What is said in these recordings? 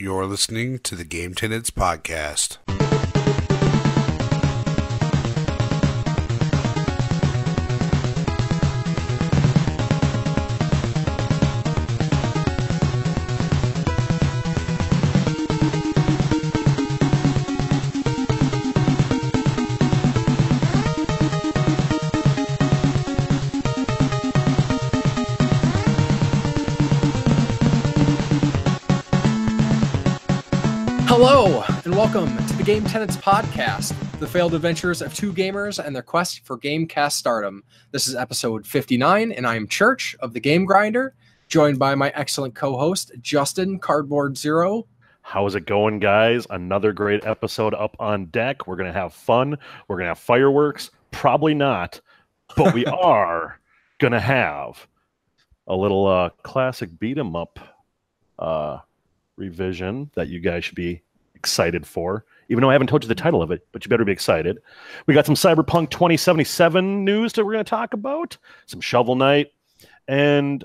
You're listening to the Game Tenants Podcast. Hello, and welcome to the Game Tenants Podcast, the failed adventures of two gamers and their quest for Gamecast stardom. This is episode 59, and I am Church of the Game Grinder, joined by my excellent co-host, Justin Cardboard Zero. How's it going, guys? Another great episode up on deck. We're going to have fun. We're going to have fireworks. Probably not, but we are going to have a little classic beat-em-up revision that you guys should be excited for, even though I haven't told you the title of it, but you better be excited. We got some Cyberpunk 2077 news that we're going to talk about, some Shovel Knight, and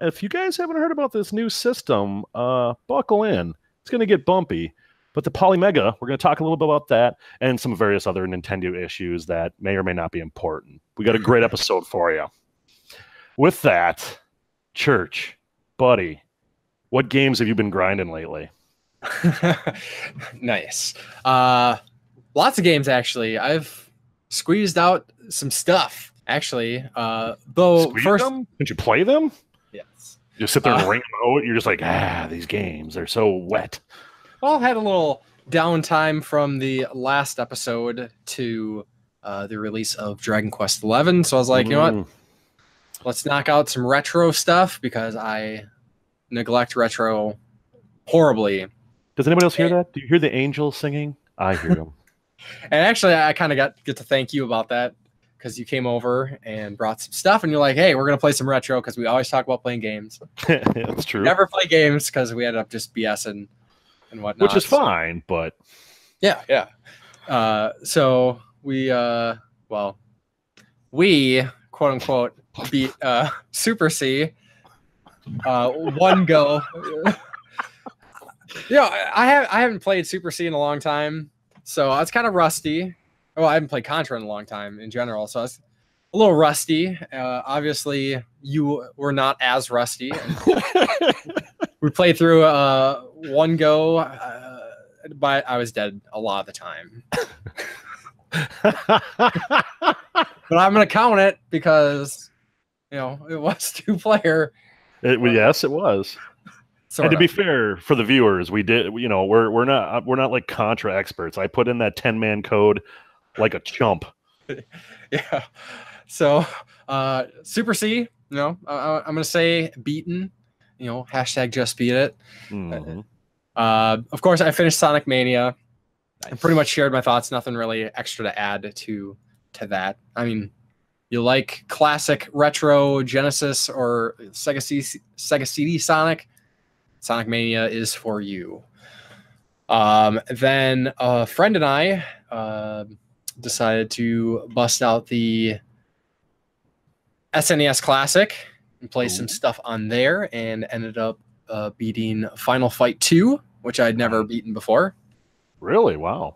if you guys haven't heard about this new system, buckle in. It's going to get bumpy, but the Polymega, we're going to talk a little bit about that and some various other Nintendo issues that may or may not be important. We got a great episode for you. With that, Church, buddy, what games have you been grinding lately? Nice. Lots of games, actually. I've squeezed out some stuff, actually. Though Squeeze first, them? Did you play them? yes. You sit there and ring them out. You're just like, these games, they're so wet. Well, I had a little downtime from the last episode to the release of Dragon Quest XI. So I was like, you know what? Let's knock out some retro stuff because I neglect retro horribly. Does anybody else hear that? Do you hear the angels singing? I hear them. And actually, I kind of get to thank you about that because you came over and brought some stuff, and you're like, "Hey, we're gonna play some retro," because we always talk about playing games. That's true. Never play games because we ended up just BSing and whatnot. Which is fine, but yeah. So we quote unquote beat Super C. One go. I haven't played Super C in a long time, so I was kind of rusty. Well, I haven't played Contra in a long time in general, so I was a little rusty. Obviously, you were not as rusty. We played through one go, but I was dead a lot of the time. But I'm gonna count it because it was two-player. Yes, it was. Sorta. And to be fair for the viewers, we did. We're not like Contra experts. I put in that 10-man code like a chump. Yeah. So Super C, I'm gonna say beaten. Hashtag just beat it. Mm-hmm. Of course, I finished Sonic Mania. Nice. I pretty much shared my thoughts. Nothing really extra to add to that. I mean, you like classic retro Genesis or Sega CD Sonic Mania is for you. Then a friend and I decided to bust out the SNES Classic and play some stuff on there, and ended up beating Final Fight 2, which I'd never beaten before. Really? Wow.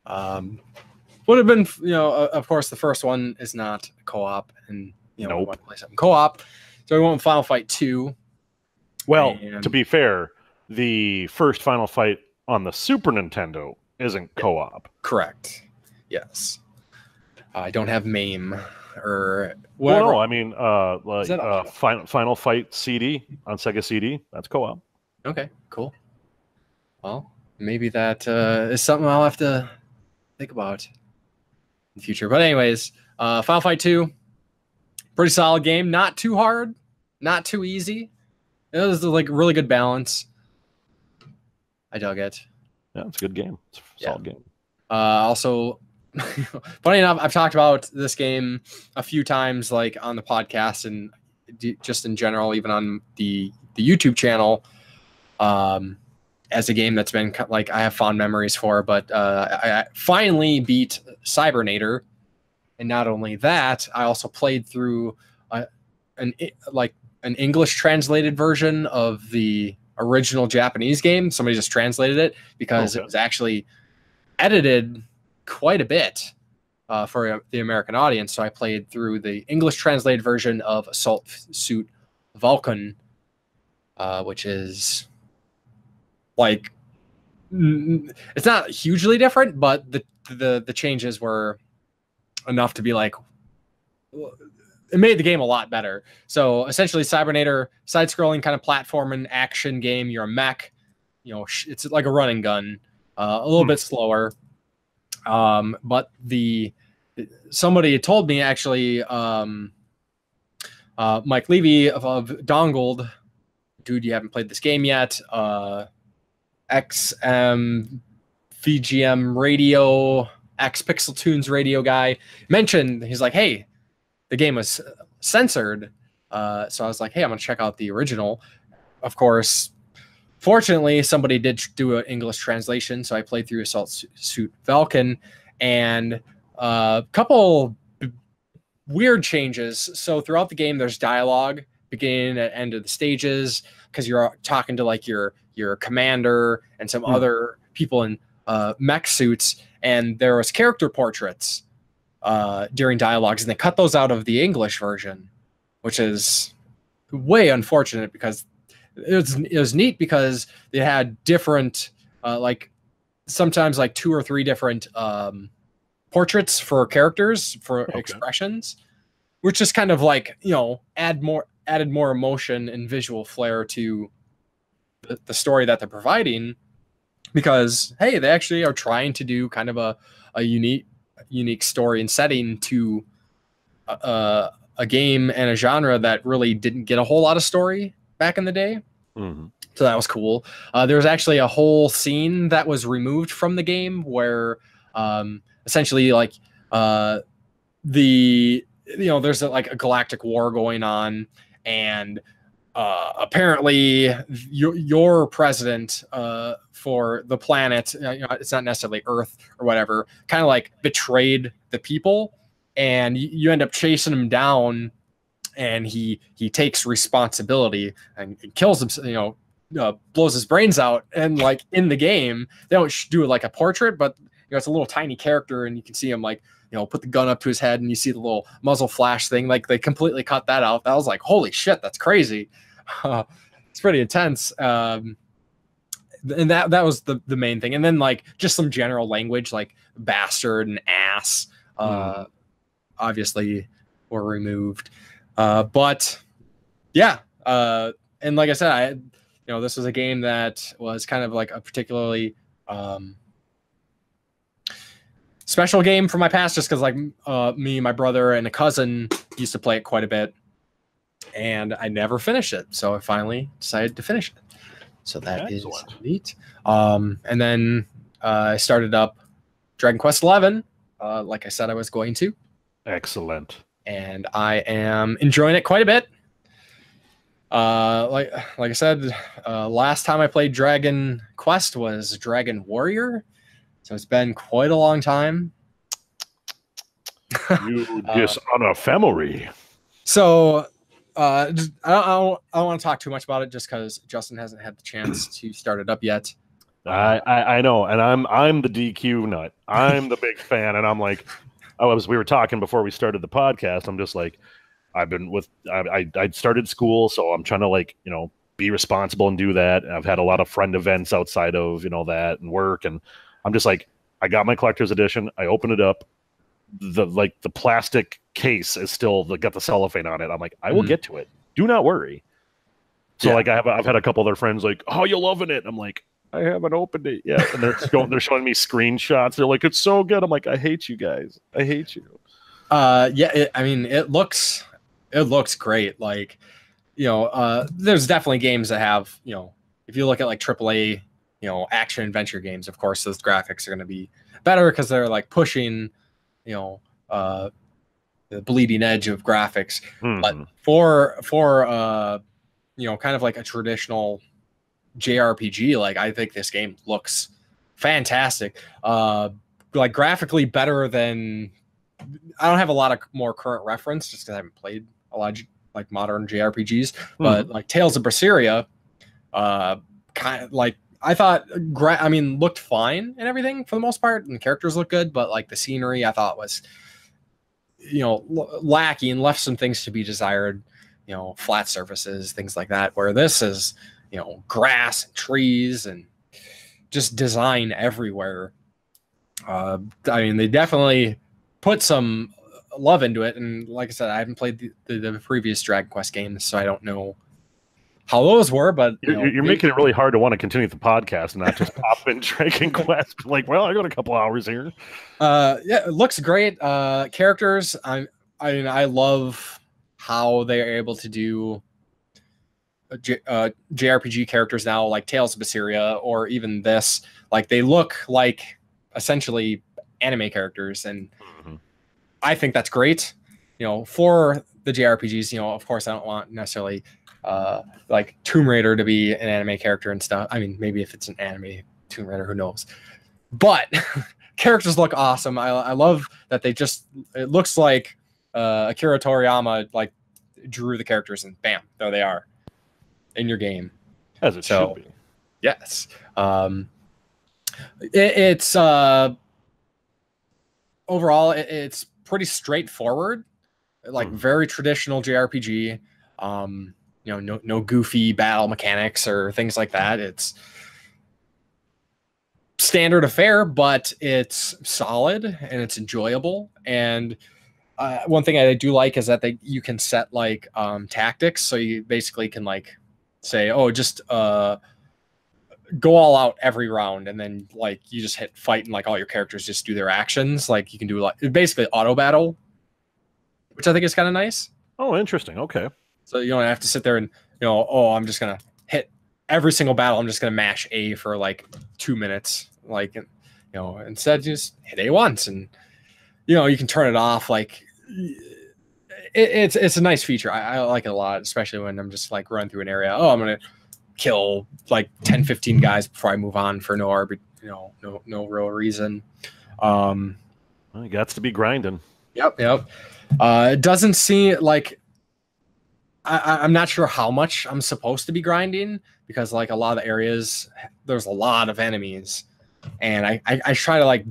Would have been, of course, the first one is not co-op, and we want to play something co-op, so we went with Final Fight 2. Well, to be fair, the first Final Fight on the Super Nintendo isn't co-op. Correct. Yes. I don't have MAME or whatever. Well, no, I mean, Final Fight CD on Sega CD, that's co-op. Okay, cool. Well, maybe that is something I'll have to think about in the future. But anyways, Final Fight 2, pretty solid game. Not too hard, not too easy. It was like really good balance. I dug it. Yeah, it's a good game. It's a solid game. Also, funny enough, I've talked about this game a few times, like on the podcast and just in general, even on the YouTube channel, as a game that's been like I have fond memories for. But I finally beat Cybernator, and not only that, I also played through an English translated version of the original Japanese game. Somebody just translated it because it was actually edited quite a bit for the American audience. So I played through the English translated version of Assault Suit Vulcan, which is like, it's not hugely different, but the changes were enough to be like, it made the game a lot better. So essentially Cybernator, side-scrolling kind of platforming action game. You're a mech, it's like a running gun, a little bit slower. But somebody told me actually, Mike Levy of Dongled, dude, you haven't played this game yet. XM VGM radio, X Pixel Tunes radio guy mentioned, he's like, hey, the game was censored. So I was like, hey, I'm going to check out the original. Of course, fortunately, somebody did do an English translation. So I played through Assault Suit Vulcan, and a couple weird changes. So throughout the game, there's dialogue beginning and end of the stages, because you're talking to like your commander and some other people in mech suits, and there was character portraits during dialogues, and they cut those out of the English version, which is way unfortunate, because it was neat because they had different like sometimes like 2 or 3 different portraits for characters for expressions, which is kind of like, added more emotion and visual flair to the story that they're providing, because hey, they actually are trying to do kind of a unique story and setting to a game and a genre that really didn't get a whole lot of story back in the day. So that was cool. There was actually a whole scene that was removed from the game where essentially like there's like a galactic war going on, and apparently your president for the planet, it's not necessarily Earth or whatever, kind of like betrayed the people, and you end up chasing him down, and he takes responsibility and kills him, blows his brains out. And like in the game, they don't do like a portrait, but it's a little tiny character, and you can see him like, put the gun up to his head, and you see the little muzzle flash thing. Like they completely cut that out. That was like, holy shit, that's crazy. It's pretty intense. And that was the main thing. And then like just some general language like bastard and ass, obviously were removed. But yeah. And like I said, this was a game that was kind of like a particularly special game from my past, just because like me, my brother, and a cousin used to play it quite a bit, and I never finished it. So I finally decided to finish it. So that is neat. And then I started up Dragon Quest XI, like I said I was going to. Excellent. And I am enjoying it quite a bit. Like I said, last time I played Dragon Quest was Dragon Warrior. So it's been quite a long time. You dishonor. So I don't want to talk too much about it, just because Justin hasn't had the chance to start it up yet. I know, and I'm the DQ nut. I'm the big fan, and I'm like, we were talking before we started the podcast. I'm just like, I started school, so I'm trying to like, be responsible and do that. And I've had a lot of friend events outside of, that and work, and I'm just like, I got my collector's edition. I opened it up. The plastic case is still got the cellophane on it. I'm like, I will get to it. Do not worry. So like I've had a couple of their friends like, oh, you're loving it. I'm like, I haven't opened it yet. And they're showing me screenshots. They're like, it's so good. I'm like, I hate you guys. I hate you. It looks great. Like, there's definitely games that have, if you look at like AAA, action adventure games, of course, those graphics are going to be better because they're like pushing, the bleeding edge of graphics. But for kind of like a traditional JRPG, like I think this game looks fantastic. Like graphically better than, I don't have a lot of more current reference just because I haven't played a lot of like modern JRPGs, but like Tales of Berseria, Kind of like I thought. Looked fine and everything for the most part, and the characters looked good, but like the scenery I thought was, lacking, left some things to be desired. Flat surfaces, things like that. Where this is, grass and trees and just design everywhere. They definitely put some love into it, and like I said, I haven't played the previous Dragon Quest games, so I don't know how those were. But you're making it really hard to want to continue the podcast and not just pop in Dragon Quest. Like, well, I got a couple hours here. Yeah, it looks great. Characters, I love how they are able to do JRPG characters now, like Tales of Berseria, or even this. Like, they look like essentially anime characters, and I think that's great. For the JRPGs, of course, I don't want necessarily like Tomb Raider to be an anime character and stuff. I mean, maybe if it's an anime Tomb Raider, who knows? But characters look awesome. I love that it looks like Akira Toriyama like drew the characters, and bam, there they are in your game. As it should be. Yes. It's overall it's pretty straightforward, like very traditional JRPG. No goofy battle mechanics or things like that. It's standard affair, but it's solid and it's enjoyable. And one thing I do like is that you can set like tactics, so you basically can like say, oh, just go all out every round, and then like you just hit fight, and like all your characters just do their actions. Like you can do like basically auto battle, which I think is kind of nice. Oh, interesting. Okay. So you don't have to sit there and I'm just gonna hit every single battle. I'm just gonna mash A for like 2 minutes. Like instead just hit A once, and you can turn it off. Like it's a nice feature. I like it a lot, especially when I'm just like running through an area. Oh, I'm gonna kill like 10-15 guys before I move on for no real reason. Well, you got to be grinding. Yep. It doesn't seem like I'm not sure how much I'm supposed to be grinding, because like a lot of the areas there's a lot of enemies, and I try to like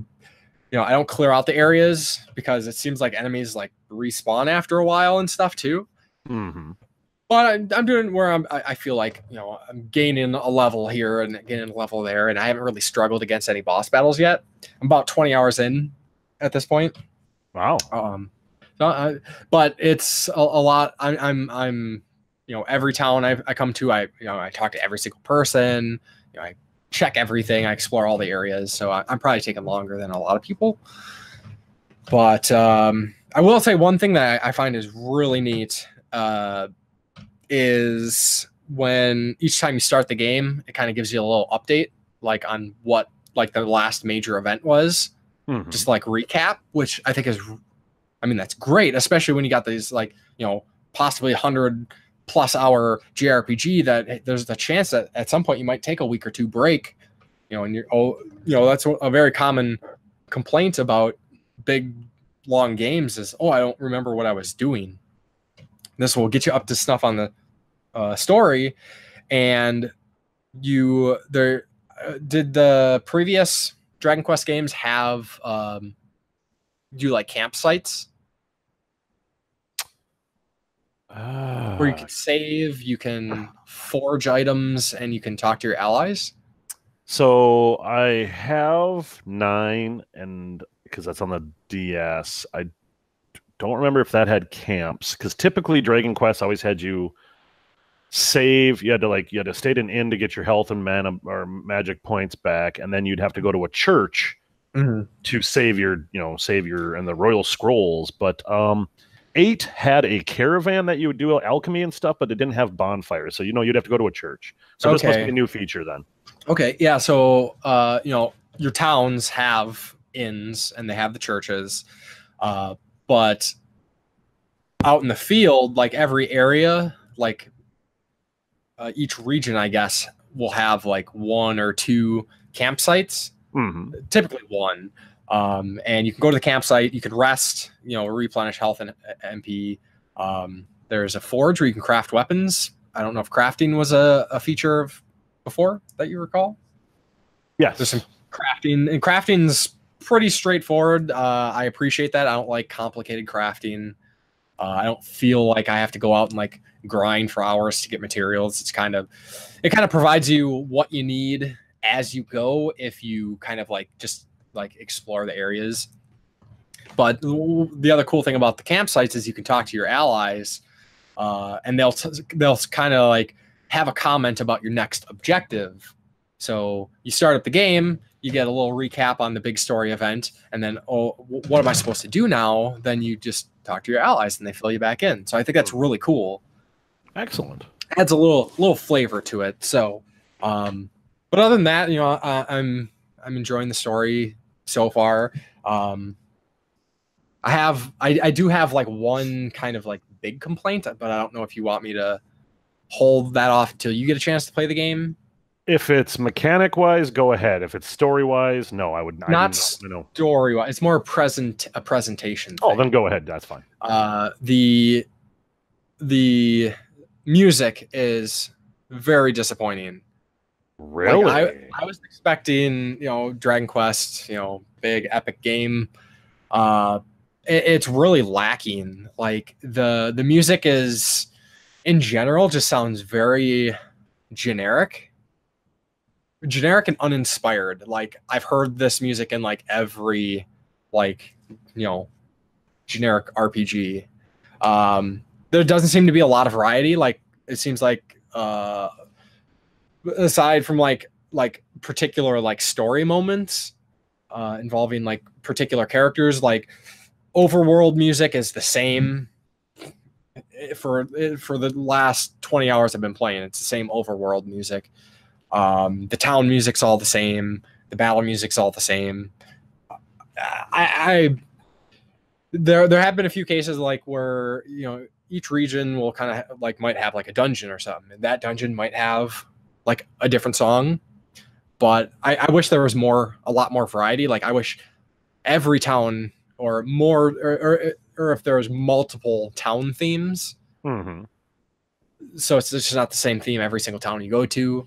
I don't clear out the areas because it seems like enemies like respawn after a while and stuff too. But I'm doing where I feel like I'm gaining a level here and gaining a level there, and I haven't really struggled against any boss battles yet. I'm about 20 hours in at this point. Wow. But it's a lot. I'm every town I come to, I talk to every single person. I check everything. I explore all the areas. So I'm probably taking longer than a lot of people. But I will say one thing that I find is really neat is when each time you start the game, it kind of gives you a little update, like on what like the last major event was, just like recap, which I think is, that's great, especially when you got these like possibly 100+ hour JRPG that there's the chance that at some point you might take a week or two break, and that's a very common complaint about big long games is, I don't remember what I was doing. This will get you up to snuff on the story. And did the previous Dragon Quest games have do like campsites where you can save, you can forge items, and you can talk to your allies? So I have 9, and because that's on the DS, I don't remember if that had camps, because typically Dragon Quest always had you save. You had to stay at an inn to get your health and mana or magic points back, and then you'd have to go to a church to save your and the royal scrolls. But 8 had a caravan that you would do alchemy and stuff, but it didn't have bonfires, so you'd have to go to a church. So this must be a new feature then. Okay, yeah. So your towns have inns and they have the churches, but out in the field, like every area, like each region, I guess, will have like 1 or 2 campsites. Typically 1. And you can go to the campsite, you can rest, replenish health and MP. There's a forge where you can craft weapons. I don't know if crafting was a feature of before that you recall? Yes. There's some crafting, and crafting's pretty straightforward. I appreciate that. I don't like complicated crafting. I don't feel like I have to go out and like grind for hours to get materials. It kind of provides you what you need as you go if you kind of like just like explore the areas. But the other cool thing about the campsites is you can talk to your allies, and they'll kind of like have a comment about your next objective. So you start up the game, you get a little recap on the big story event, and then, oh, what am I supposed to do now? Then you just talk to your allies, and they fill you back in. So I think that's really cool. Excellent. Adds a little flavor to it. So, but other than that, I'm enjoying the story so far. I do have like one kind of like big complaint, but I don't know if you want me to hold that off until you get a chance to play the game. If it's mechanic wise, go ahead. If it's story wise, no, I would not. Story wise, it's more a presentation. Oh, then go ahead. That's fine. The music is very disappointing. Really? Like, I was expecting, Dragon Quest, big epic game. It's really lacking. Like the music is, in general, just sounds very generic and uninspired. Like I've heard this music in like every generic RPG. There doesn't seem to be a lot of variety. Like it seems like aside from like particular like story moments involving like particular characters, like overworld music is the same for the last 20 hours I've been playing. It's the same overworld music. The town music's all the same. The battle music's all the same. There have been a few cases like where each region will kind of like might have like a dungeon or something, and that dungeon might have like a different song. But I wish there was a lot more variety. Like I wish every town or more, or if there was multiple town themes. Mm-hmm. So it's just not the same theme every single town you go to.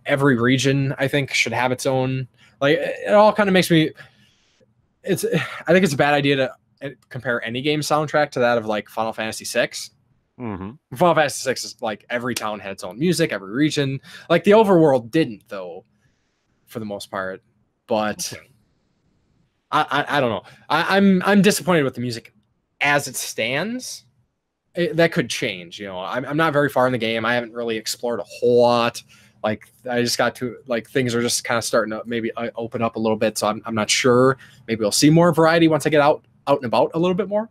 Every region, I think, should have its own. Like it all kind of makes me. I think it's a bad idea to compare any game soundtrack to that of like Final Fantasy VI. Mm-hmm. Final Fantasy VI is like every town had its own music, every region. Like the overworld didn't, though, for the most part. But okay. I don't know. I'm disappointed with the music as it stands. That could change. I'm not very far in the game. I haven't really explored a whole lot. Like I just got to like things are just kind of starting to maybe open up a little bit. So I'm not sure. Maybe we'll see more variety once I get out and about a little bit more.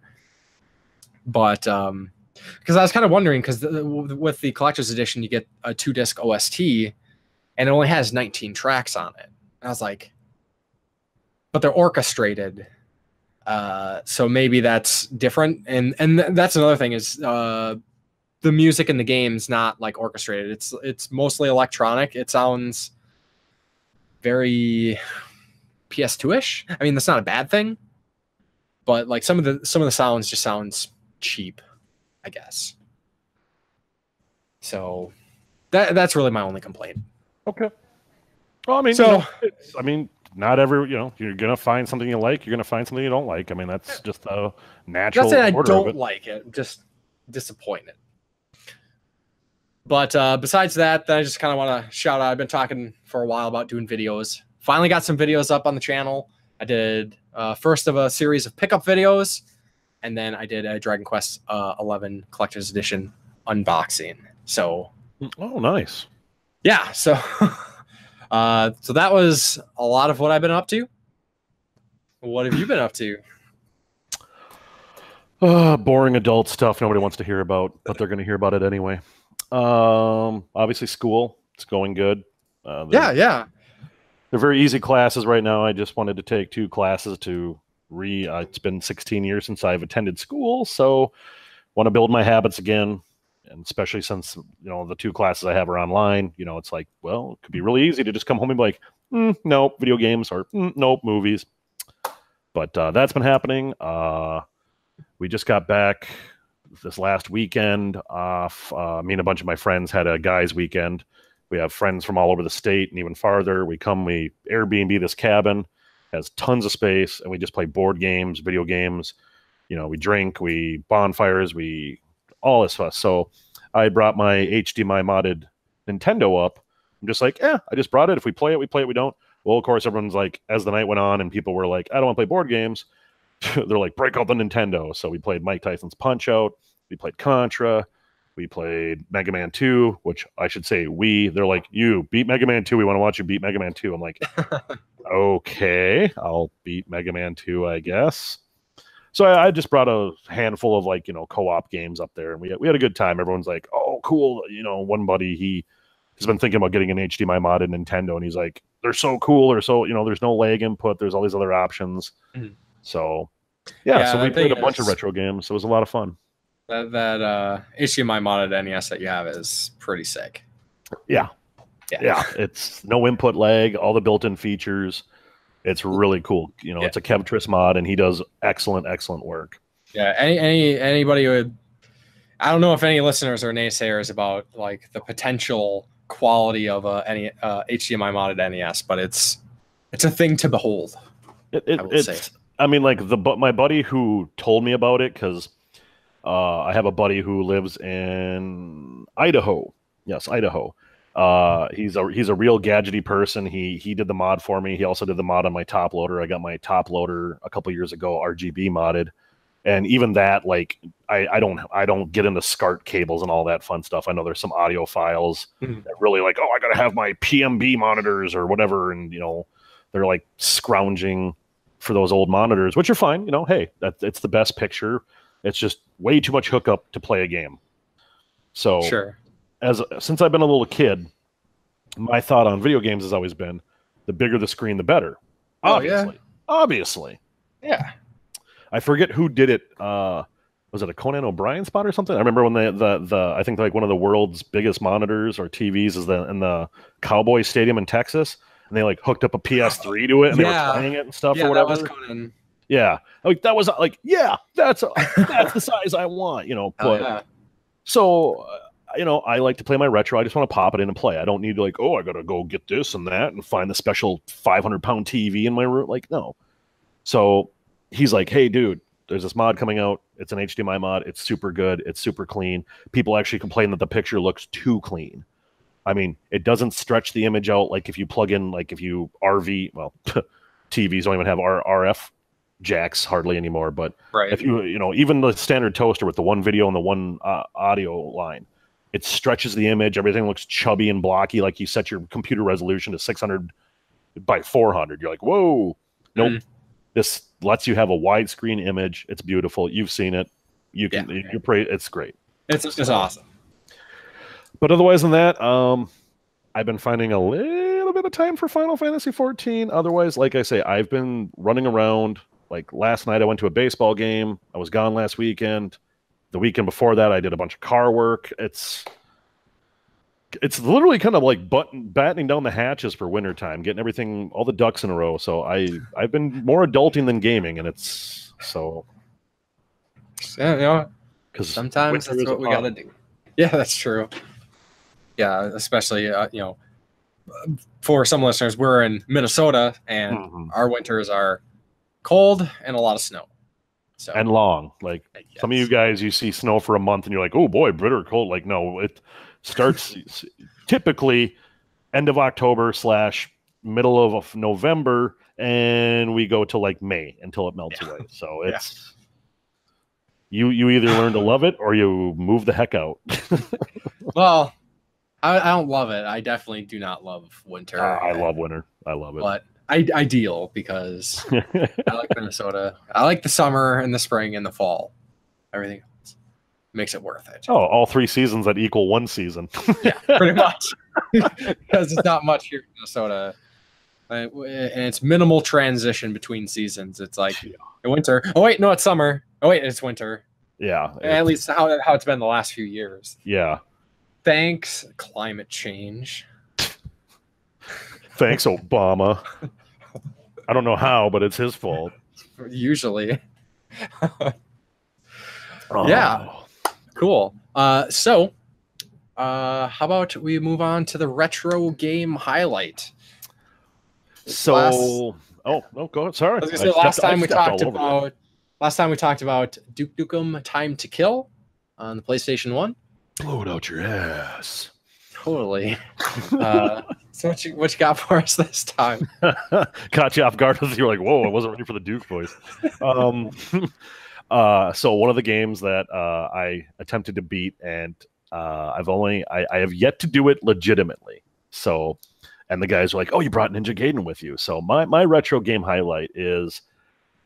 But because I was kind of wondering, because with the collector's edition you get a 2-disc OST and it only has 19 tracks on it. And I was like, but they're orchestrated. So maybe that's different. And that's another thing is the music in the game's not like orchestrated. It's mostly electronic. It sounds very PS2-ish. I mean, that's not a bad thing, but like some of the sounds just sounds cheap, I guess. So that's really my only complaint. Okay. Well, I mean, not every, you're going to find something you like. You're going to find something you don't like. I mean, that's just a natural order. That's it. I don't of it. like it. I'm just disappointed. But besides that, I just kind of want to shout out. I've been talking for a while about doing videos. Finally got some videos up on the channel. I did first of a series of pickup videos, and then I did a Dragon Quest 11 Collector's Edition unboxing. So, oh, nice. Yeah. So, so that was a lot of what I've been up to. What have you been up to? Boring adult stuff nobody wants to hear about, but they're going to hear about it anyway. Obviously school, it's going good. Yeah. They're very easy classes right now. I just wanted to take 2 classes to it's been 16 years since I've attended school, so want to build my habits again. And especially since, the 2 classes I have are online, it's like, well, it could be really easy to just come home and be like, nope, video games, or nope, movies. But that's been happening. We just got back this last weekend off. Me and a bunch of my friends had a guys' weekend, We have friends from all over the state and even farther. We Airbnb this cabin, has tons of space, and we just play board games, video games. We drink, we bonfires, all this stuff. So I brought my HDMI modded Nintendo up. I'm just like, I just brought it. If we play it, we play it. We don't. Well, of course, everyone's like, as the night went on and people were like, I don't want to play board games. They're like, break out the Nintendo. So we played Mike Tyson's Punch-Out. We played Contra. We played Mega Man 2, which I should say they're like, you beat Mega Man 2. We want to watch you beat Mega Man 2. I'm like, okay, I'll beat Mega Man 2, I guess. So I just brought a handful of co-op games up there, and we had a good time. Everyone's like, oh, cool. One buddy, he has been thinking about getting an HDMI modded Nintendo, and he's like, they're so cool. They're so, there's no lag input. There's all these other options. Mm-hmm. So, so we played a bunch of retro games. So it was a lot of fun. That HDMI modded NES that you have is pretty sick. Yeah. It's no input lag, all the built-in features. It's really cool. It's a Kevtris mod, and he does excellent work. Yeah. Anybody would. I don't know if any listeners are naysayers about like the potential quality of any HDMI modded NES, but it's a thing to behold. My buddy who told me about it, because I have a buddy who lives in Idaho. Yes, Idaho. He's a real gadgety person. He did the mod for me. He also did the mod on my top loader. I got my top loader a couple years ago, RGB modded, and even that, like, I don't get into SCART cables and all that fun stuff. I know there's some audio files that really like, I gotta have my PMB monitors or whatever, and they're like scrounging for those old monitors, which are fine. Hey, it's the best picture. It's just way too much hookup to play a game. So sure. Since I've been a little kid, my thought on video games has always been the bigger the screen, the better. Obviously. Yeah. I forget who did it. Was it a Conan O'Brien spot or something? I remember when I think like one of the world's biggest monitors or TVs is in the Cowboy Stadium in Texas, and they like hooked up a PS3 to it and they were playing it and stuff or whatever. That was Conan. Yeah, like that was like, that's the size I want, But so, I like to play my retro. I just want to pop it in and play. I don't need to like, I gotta go get this and that and find the special 500-pound TV in my room. Like, no. So he's like, hey, dude, there's this mod coming out. It's an HDMI mod. It's super good. It's super clean. People actually complain that the picture looks too clean. I mean, it doesn't stretch the image out like if you plug in, like if you RV, well, TVs don't even have RF jacks hardly anymore, but if you even the standard toaster with the one video and the one audio line, it stretches the image. Everything looks chubby and blocky, like you set your computer resolution to 600 by 400. You're like, whoa. Nope. This lets you have a widescreen image. It's beautiful. You've seen it. You can it's great. It's awesome. But otherwise than that, I've been finding a little bit of time for Final Fantasy 14. Otherwise, like I say, I've been running around. Like last night, I went to a baseball game. I was gone last weekend. The weekend before that, I did a bunch of car work. It's literally kind of like battening down the hatches for wintertime, getting everything, all the ducks in a row. So I've been more adulting than gaming, and it's so. Yeah, because sometimes that's what we gotta do. Yeah, that's true. Yeah, especially for some listeners, we're in Minnesota, and our winters are cold and a lot of snow. So, and long. Like some of you guys, you see snow for a month and you're like, oh boy, bitter cold. Like, no, it starts typically end of October / middle of November, and we go to like May until it melts away. So it's you either learn to love it or you move the heck out. Well, I don't love it. I definitely do not love winter. I love winter. I love it. But ideal because I like Minnesota. I like the summer and the spring and the fall. Everything else makes it worth it. Oh, all 3 seasons that equal 1 season. Yeah, pretty much. Because it's not much here in Minnesota. And it's minimal transition between seasons. It's like winter. Oh, wait, no, it's summer. Oh, wait, it's winter. Yeah. At least how it's been the last few years. Yeah. Thanks, climate change. Thanks, Obama. I don't know how, but it's his fault. Usually. Yeah. Cool. So How about we move on to the retro game highlight? So, go ahead. Sorry. I was gonna say last time we talked about Duke Nukem Time to Kill on the PlayStation 1. Blow it out your ass. Totally. So what you got for us this time? Caught you off guard. You're like, whoa, I wasn't ready for the Duke voice. So one of the games that I attempted to beat, and I have yet to do it legitimately. So, and the guys were like, oh, you brought Ninja Gaiden with you. So my retro game highlight is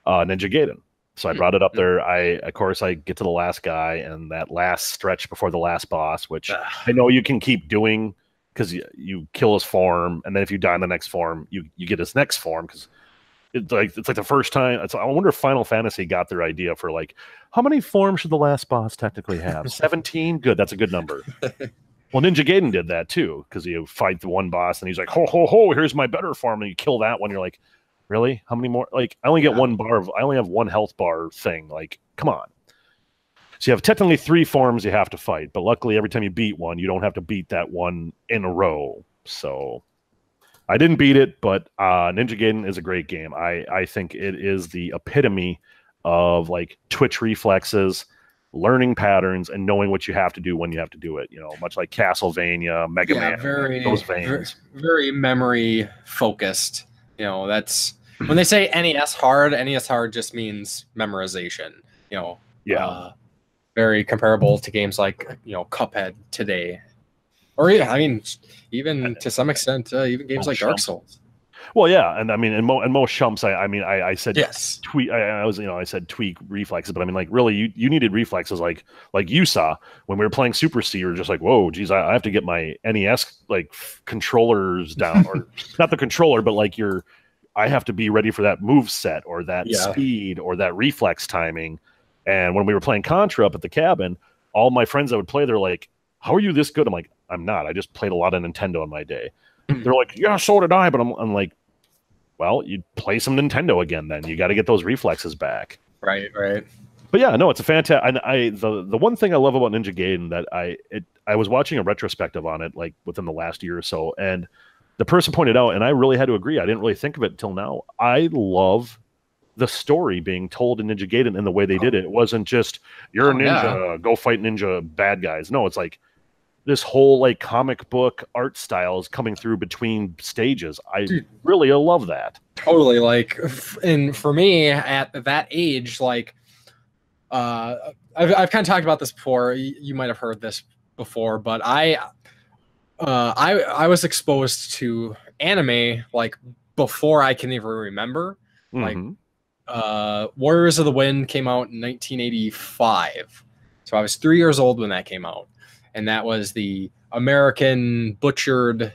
Ninja Gaiden. So I brought it up there. Of course, I get to the last guy and that last stretch before the last boss, which I know you can keep doing because you kill his form, and then if you die in the next form, you get his next form because it's like the first time. I wonder if Final Fantasy got their idea for like how many forms should the last boss technically have? 17? Good, that's a good number. Well, Ninja Gaiden did that too because you fight the one boss and he's like, ho ho ho, here's my better form, and you kill that one. You're like, really? How many more? Like, I only get I only have one health bar thing. Like, come on. So you have technically 3 forms you have to fight, but luckily every time you beat one, you don't have to beat that one in a row. So I didn't beat it, but Ninja Gaiden is a great game. I think it is the epitome of like twitch reflexes, learning patterns, and knowing what you have to do when you have to do it. You know, much like Castlevania, Mega Man, those veins. Very memory focused. You know, that's when they say NES hard just means memorization. You know, very comparable to games like Cuphead today, or even to some extent, even games like Dark Souls. Well, yeah, and I mean, and most chumps, I said yes, tweak. I said tweak reflexes, but I mean, like, really, you needed reflexes, like you saw when we were playing Super C. You're just like, whoa, geez, I have to get my NES like controllers down, or not the controller, but like I have to be ready for that move set or that speed or that reflex timing. And when we were playing Contra up at the cabin, all my friends that would play, they're like, "How are you this good?" I'm like, "I'm not. I just played a lot of Nintendo in my day." They're like, "Yeah, so did I." But I'm like, well, you play some Nintendo again, then you got to get those reflexes back. Right. But yeah, no, it's a fantastic. The one thing I love about Ninja Gaiden that I was watching a retrospective on it like within the last year or so, and the person pointed out, and I really had to agree. I didn't really think of it until now. I love the story being told in Ninja Gaiden and the way they did it. It wasn't just you're a ninja, go fight ninja bad guys. No, it's like this whole like comic book art style is coming through between stages. I really love that. Totally. Like, and for me at that age, like, I've kind of talked about this before. You might have heard this before, but I was exposed to anime like before I can even remember. Like, Warriors of the Wind came out in 1985, so I was 3 years old when that came out, and that was the American butchered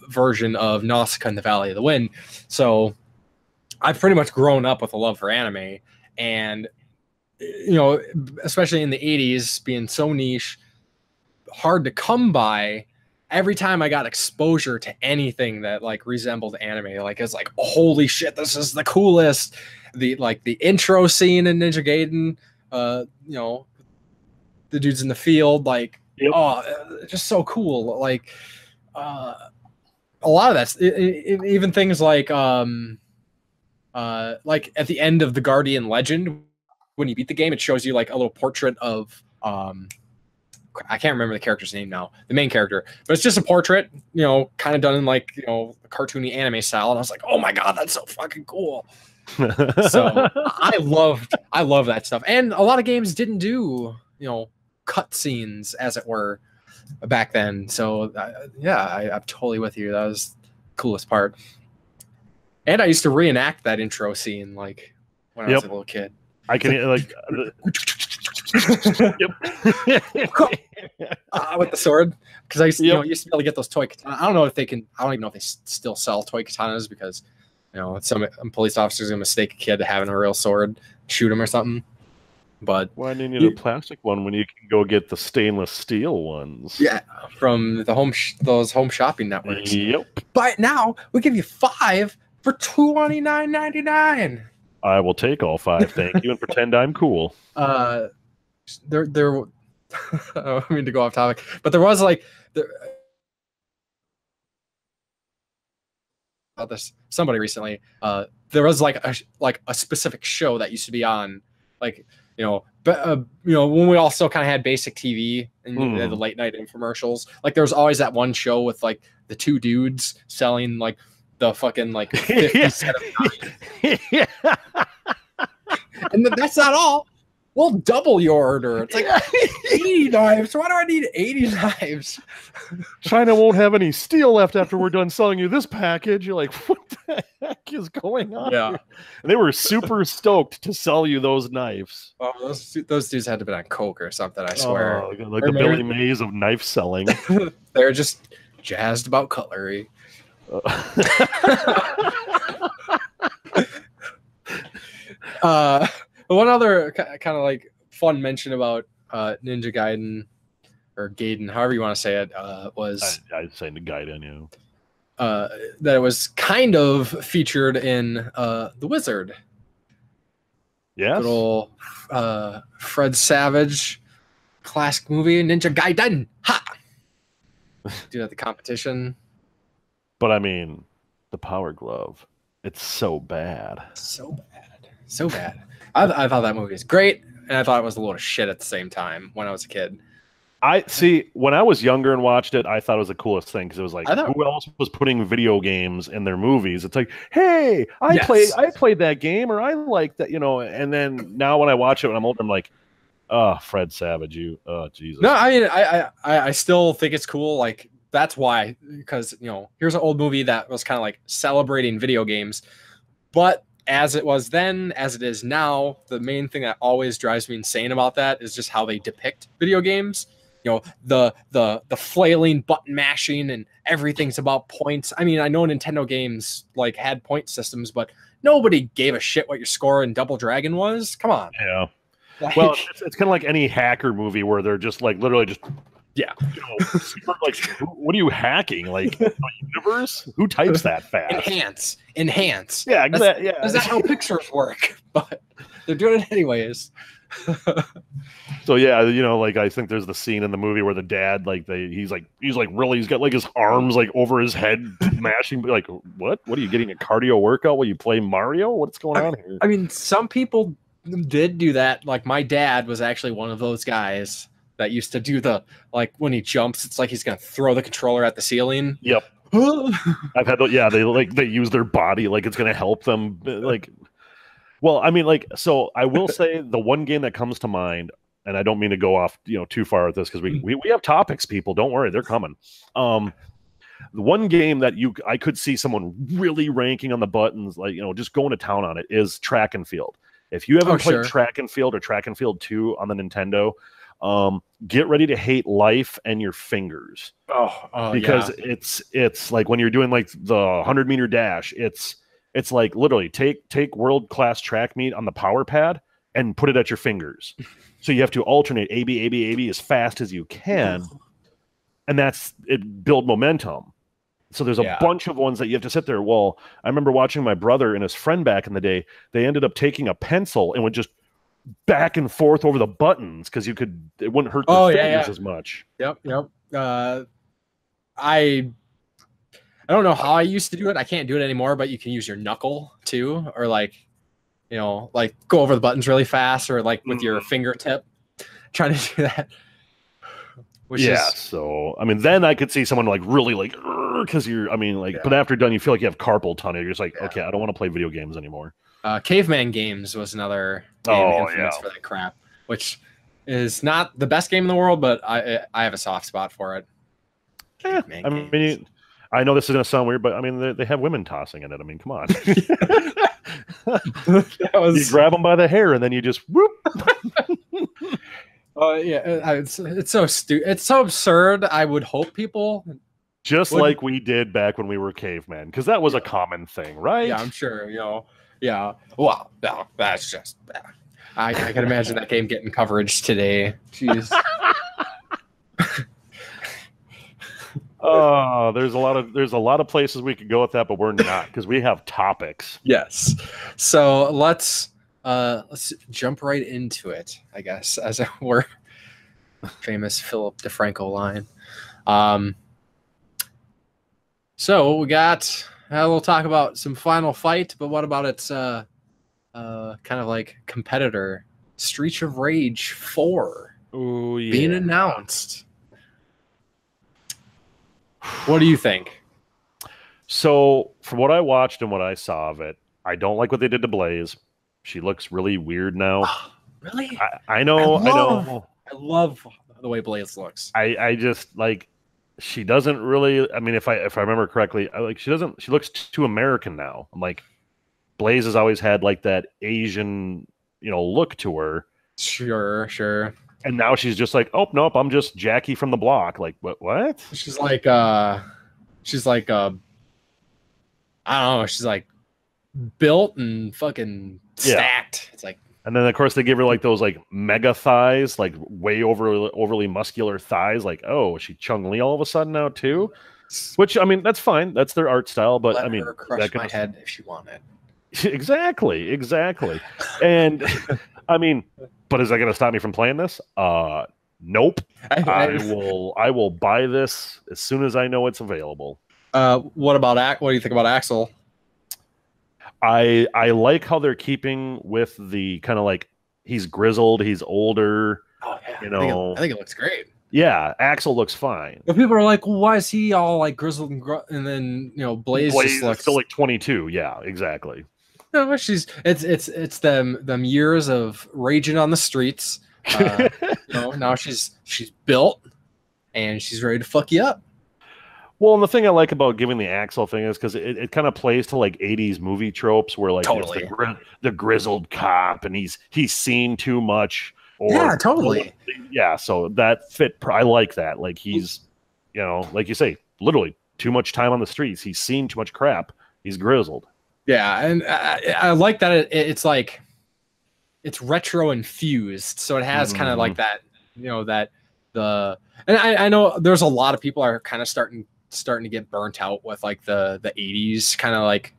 version of Nausicaa and the Valley of the Wind. So I've pretty much grown up with a love for anime, and especially in the 80s, being so niche, hard to come by. Every time I got exposure to anything that like resembled anime, like it's like, holy shit, this is the coolest. The intro scene in Ninja Gaiden, the dudes in the field, like, just so cool. Like, a lot of that's even things like at the end of the Guardian Legend, when you beat the game, it shows you like a little portrait of I can't remember the character's name now, the main character, but it's just a portrait, kind of done in like, cartoony anime style. And I was like, oh my God, that's so fucking cool. So I love that stuff. And a lot of games didn't do, cut scenes as it were back then. So I'm totally with you. That was the coolest part. And I used to reenact that intro scene, like when I was a little kid. I can like with the sword, because I used to be able to get those toy katanas. I don't even know if they still sell toy katanas, because some police officers are gonna mistake a kid having a real sword, shoot him or something. But why do you need a plastic one when you can go get the stainless steel ones? Yeah, from the those home shopping networks. Yep. But now we give you 5 for $29.99. I will take all 5, thank you, and pretend I'm cool. There I don't mean to go off topic, but there was like about this somebody recently. There was like a specific show that used to be on, like when we all still kind of had basic TV and you had the late night infomercials. Like there was always that one show with like the two dudes selling like the fucking like 50 set of knives. And that's not all. We'll double your order. It's like 80 knives. Why do I need 80 knives? China won't have any steel left after we're done selling you this package. You're like, what the heck is going on? Yeah. Here? And they were super stoked to sell you those knives. Oh, those dudes had to be on coke or something, I swear. Oh, like the Billy Mays of knife selling. They're just jazzed about cutlery. One other kind of like fun mention about Ninja Gaiden or Gaiden, however you want to say it, was I'd say the Gaiden, that it was kind of featured in The Wizard. Yes. Good old Fred Savage classic movie, Ninja Gaiden. Ha! Do at the competition. But I mean, the Power Glove, it's so bad. So bad. I thought that movie was great, and I thought it was a load of shit at the same time when I was a kid. I see. When I was younger and watched it, I thought it was the coolest thing because it was like, who else was putting video games in their movies? It's like, hey, I played that game, or I like that, And then now when I watch it when I'm older, I'm like, oh, Fred Savage, Jesus. No, I mean, I still think it's cool. Like that's why, because here's an old movie that was kind of like celebrating video games, but as it was then, as it is now, the main thing that always drives me insane about that is just how they depict video games. The flailing, button mashing, and everything's about points. I mean, I know Nintendo games like had point systems, but nobody gave a shit what your score in Double Dragon was. Come on. Yeah. Well, it's kind of like any hacker movie where they're just like literally just like, what are you hacking? Like a universe? Who types that fast? Enhance. Yeah, exactly. Yeah. That's not how pictures work, but they're doing it anyways. So yeah, like I think there's the scene in the movie where the dad, like he's got like his arms like over his head mashing. Like what? What are you getting a cardio workout while you play Mario? What's going on here? I mean, some people did do that. Like my dad was actually one of those guys that used to do the, like when he jumps, it's like he's gonna throw the controller at the ceiling. Yep. I've had they use their body like it's gonna help them. Like, well, I mean, like, so I will say the one game that comes to mind, and I don't mean to go off too far with this because we have topics, people. Don't worry, they're coming. The one game that I could see someone really ranking on the buttons, like just going to town on it, is Track and Field. If you haven't played Track and Field or Track and Field 2 on the Nintendo, get ready to hate life and your fingers. Because it's like when you're doing like the 100-meter dash, it's like literally take world-class track meet on the power pad and put it at your fingers. So you have to alternate A-B as fast as you can, and build momentum. So there's a bunch of ones that you have to sit there. Well, I remember watching my brother and his friend back in the day. They ended up taking a pencil and would just back and forth over the buttons because it wouldn't hurt their fingers as much. Yep. I don't know how I used to do it. I can't do it anymore, but you can use your knuckle too, or like like go over the buttons really fast, or like with your fingertip trying to do that. So I mean, then I could see someone like really like because but after done, you feel like you have carpal tunnel. You're just like, okay, I don't want to play video games anymore. Caveman Games was another game infamous for that crap, which is not the best game in the world, but I have a soft spot for it. I mean, I know this is going to sound weird, but I mean, they have women tossing in it. I mean, come on. You grab them by the hair and then you just whoop. It's so stupid. It's so absurd. I would hope people like we did back when we were cavemen, because that was a common thing, right? Yeah, I'm sure. Yeah. Well, no, that's just. I can imagine that game getting coverage today. Jeez. There's a lot of places we could go with that, but we're not, because we have topics. Yes. So let's jump right into it, I guess, as it were. famous Philip DeFranco line. So we got. We'll talk about some Final Fight, but what about its kind of like competitor, Streets of Rage 4, being announced? What do you think? So, from what I watched and what I saw of it, I don't like what they did to Blaze. She looks really weird now. Really? I know. I love the way Blaze looks. I just like. She doesn't really. I mean, if I remember correctly, she doesn't. She looks too American now. I'm like, Blaze has always had like that Asian, look to her. Sure. And now she's just like, oh nope, I'm just Jackie from the block. Like what? She's like I don't know. She's like built and fucking stacked. It's like. And then, of course, they give her like those like mega thighs, like way overly muscular thighs. Like, oh, is she Chung-Li all of a sudden now too? Which, I mean, that's fine. That's their art style. But Let I mean, her crush my head if she wanted. Exactly. And I mean, but is that going to stop me from playing this? Nope. I will buy this as soon as I know it's available. What do you think about Axel? I like how they're keeping with the kind of like he's grizzled, he's older. Oh yeah, I think it looks great. Yeah, Axel looks fine. But people are like, well, why is he all like grizzled and then Blaze just looks still like 22. Yeah, exactly. No, it's them years of raging on the streets. Now she's built and she's ready to fuck you up. Well, and the thing I like about giving the Axel thing is because it kind of plays to like 80s movie tropes where like totally. The grizzled cop and he's seen too much. Yeah, totally. Yeah, so that fit. I like that. Like he's, like you say, literally too much time on the streets. He's seen too much crap. He's grizzled. Yeah, and I like that it's like it's retro infused, so it has kind of like that, and I know there's a lot of people are kind of starting to get burnt out with like the 80s kind of like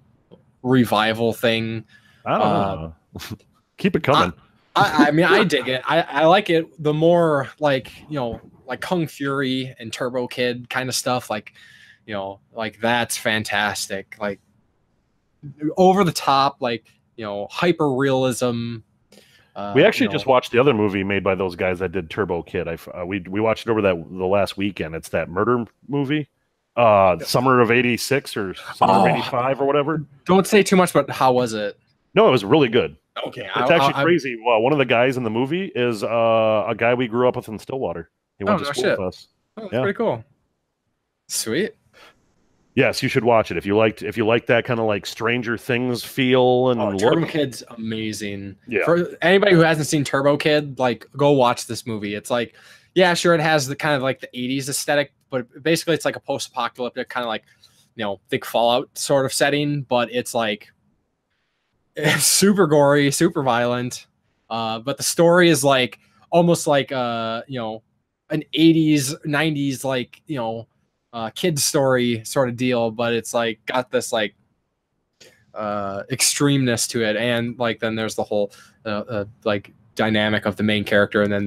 revival thing. I don't know. Keep it coming. I mean, I dig it. I like it. The more like, like Kung Fury and Turbo Kid kind of stuff, like, like that's fantastic. Like over the top, like, hyper realism. We actually just watched the other movie made by those guys that did Turbo Kid. We watched it over the last weekend. It's that murder movie. Summer of '86 or summer of '85 or whatever. Don't say too much, but how was it? No, it was really good. Okay, it's actually crazy. Well, one of the guys in the movie is a guy we grew up with in Stillwater. He went to school with us. Oh, that's pretty cool. Sweet. Yes, you should watch it if you like that kind of like Stranger Things feel and Turbo Kid's amazing. Yeah. For anybody who hasn't seen Turbo Kid, like go watch this movie. It's like, yeah, sure, it has the kind of like the 80s aesthetic, but basically it's like a post-apocalyptic kind of like, thick Fallout sort of setting, but it's like it's super gory, super violent. But the story is like almost like an 80s, 90s like, kid's story sort of deal, but it's like got this like extremeness to it, and like then there's the whole like dynamic of the main character, and then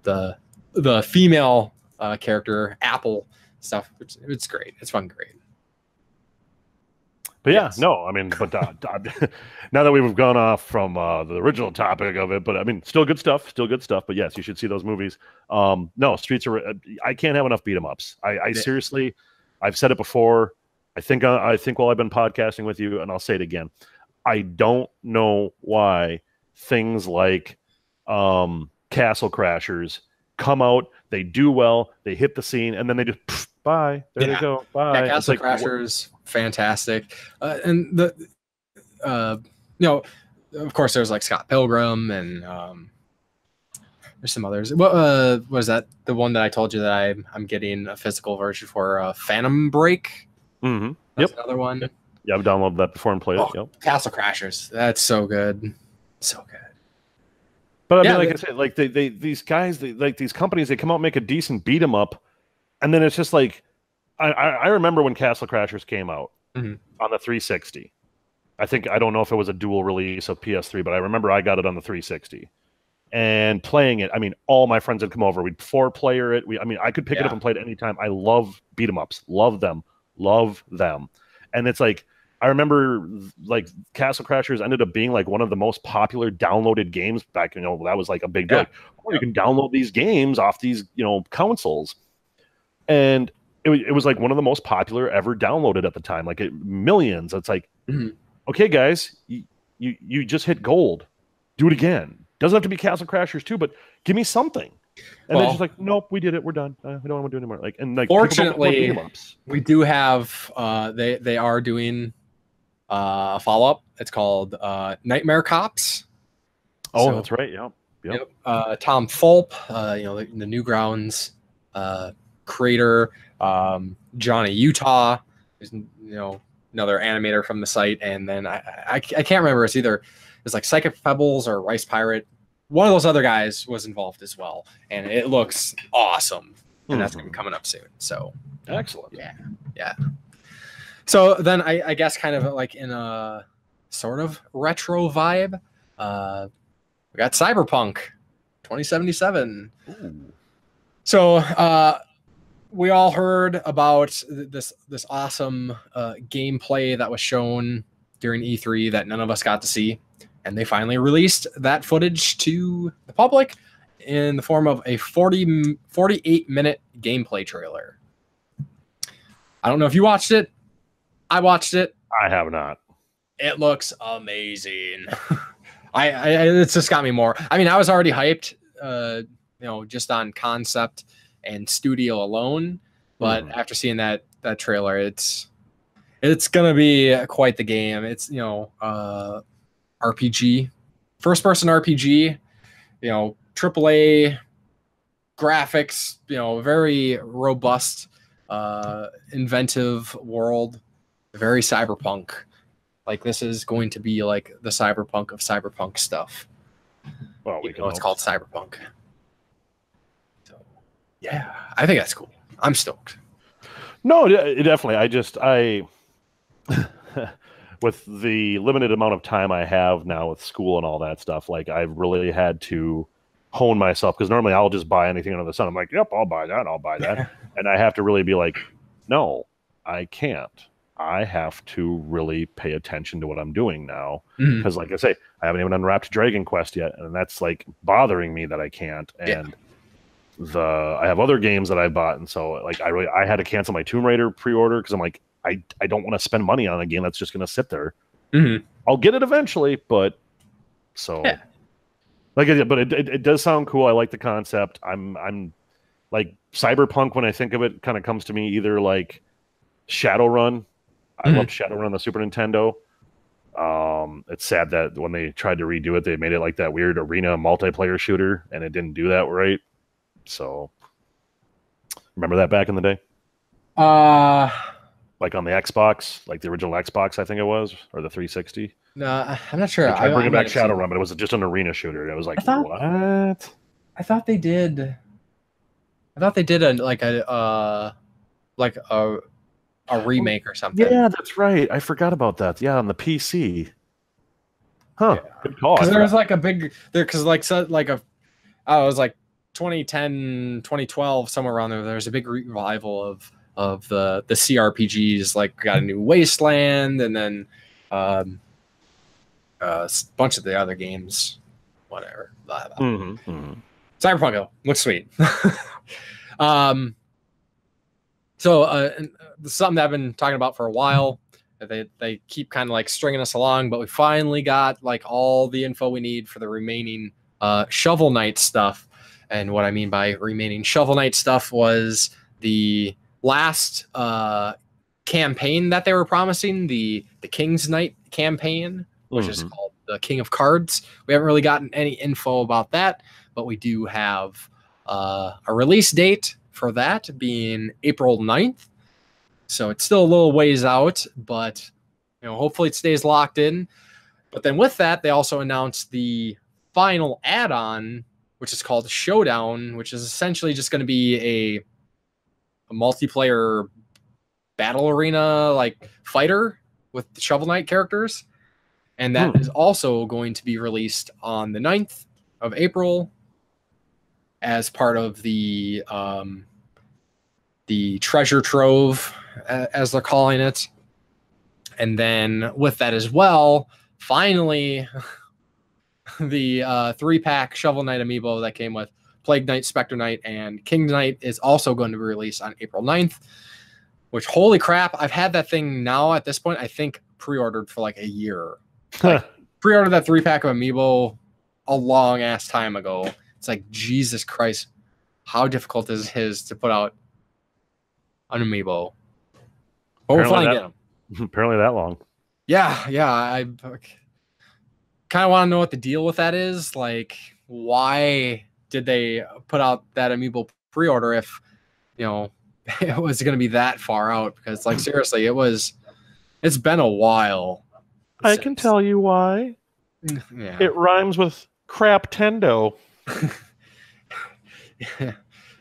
the female character Apple stuff. It's great. It's fun, great. But yeah, yes. No, I mean, but now that we've gone off from the original topic of it, but I mean, still good stuff. But yes, you should see those movies. No, Streets are. I can't have enough beat 'em ups. I seriously, I've said it before. I think while I've been podcasting with you, and I'll say it again. I don't know why things like Castle Crashers come out, they do well, they hit the scene, and then they just bye. There they go. Bye. Yeah, Castle Crashers, fantastic. And the of course there's like Scott Pilgrim and there's some others. What was that? The one that I told you that I'm getting a physical version for Phantom Break. Mm-hmm. That's another one. Yeah, I've downloaded that before and played it. Yep. Castle Crashers. That's so good. So good. But I mean, like I said, like these guys, like these companies, they come out and make a decent beat 'em up, and then it's just like I remember when Castle Crashers came out on the 360. I don't know if it was a dual release of PS3, but I remember I got it on the 360. and playing it. I mean, all my friends would come over. We'd 4-player it. I could pick it up and play it anytime. I love beat 'em ups. Love them. And it's like, I remember like Castle Crashers ended up being like one of the most popular downloaded games back. That was like a big deal. You can download these games off these, consoles. And it was like one of the most popular ever downloaded at the time, like millions. It's like, okay, guys, you just hit gold. Do it again. Doesn't have to be Castle Crashers 2, but give me something. And they're just like, nope, we did it. We're done. We don't want to do it anymore. Fortunately, we do have. They are doing a follow up. It's called Nightmare Cops. Oh, that's right. Yep. Tom Fulp, the Newgrounds creator, Johnny Utah, who's another animator from the site, and then I can't remember. It's like Psychic Pebbles or Rice Pirate. One of those other guys was involved as well, and it looks awesome, and that's going to be coming up soon. So excellent. Yeah. So then I guess kind of like in a sort of retro vibe, we got Cyberpunk 2077. Ooh. So we all heard about this awesome gameplay that was shown during E3 that none of us got to see. And they finally released that footage to the public in the form of a 48-minute gameplay trailer. I don't know if you watched it. I watched it. I have not. It looks amazing. It's just got me more. I mean, I was already hyped, just on concept and studio alone. But after seeing that trailer, it's gonna be quite the game. It's RPG, first person RPG, AAA graphics, very robust, inventive world, very cyberpunk. Like this is going to be like the cyberpunk of cyberpunk stuff. Well, it's called cyberpunk. So yeah, I think that's cool. I'm stoked. No, definitely. With the limited amount of time I have now with school and all that stuff, like I've really had to hone myself, because normally I'll just buy anything under the sun. I'm like, yep, I'll buy that. And I have to really be like, no, I can't. I have to really pay attention to what I'm doing now. Because like I say, I haven't even unwrapped Dragon Quest yet. And that's like bothering me that I can't. And I have other games that I bought. And so like I had to cancel my Tomb Raider pre-order because I'm like, I don't want to spend money on a game that's just going to sit there. I'll get it eventually, but but it does sound cool. I like the concept. I'm like Cyberpunk, when I think of it, kind of comes to me either like Shadowrun. I loved Shadowrun on the Super Nintendo. It's sad that when they tried to redo it, they made it like that weird arena multiplayer shooter, and it didn't do that right. So remember that back in the day? Like on the Xbox, like the original Xbox, I think it was, or the 360. No, I'm not sure. I bring it back Shadowrun, but it was just an arena shooter. It was like, what? I thought they did a remake or something. Yeah, that's right. I forgot about that. Yeah, on the PC. Huh. Yeah. Good call. Because there was like a big because like it was like 2010, 2012, somewhere around there. There was a big revival of the CRPGs. Like got a new Wasteland, and then a bunch of the other games. Whatever. Blah, blah. Cyberpunk though looks sweet. So something that I've been talking about for a while. They keep kind of like stringing us along, but we finally got like all the info we need for the remaining Shovel Knight stuff. And what I mean by remaining Shovel Knight stuff was the last campaign that they were promising, the King's Knight campaign, which is called the King of Cards. We haven't really gotten any info about that, but we do have a release date for that being April 9th. So it's still a little ways out, but hopefully it stays locked in. But then with that, they also announced the final add-on, which is called Showdown, which is essentially just going to be a multiplayer battle arena like fighter with the Shovel Knight characters. And that is also going to be released on the 9th. of April as part of the treasure trove, as they're calling it. And then with that as well, finally, the 3-pack Shovel Knight amiibo that came with Plague Knight, Spectre Knight, and King Knight is also going to be released on April 9th, which, holy crap, I've had that thing now at this point, I think, pre-ordered for like a year. Like, pre-ordered that 3-pack of amiibo a long-ass time ago. It's like, Jesus Christ, how difficult is it to put out an amiibo? But we're finally getting them. Apparently that long. Yeah, I kind of want to know what the deal with that is. Like, why did they put out that amiibo pre-order if, you know, it was going to be that far out? Because, like, seriously, it's been a while. I can tell you why. Yeah. It rhymes with crap tendo.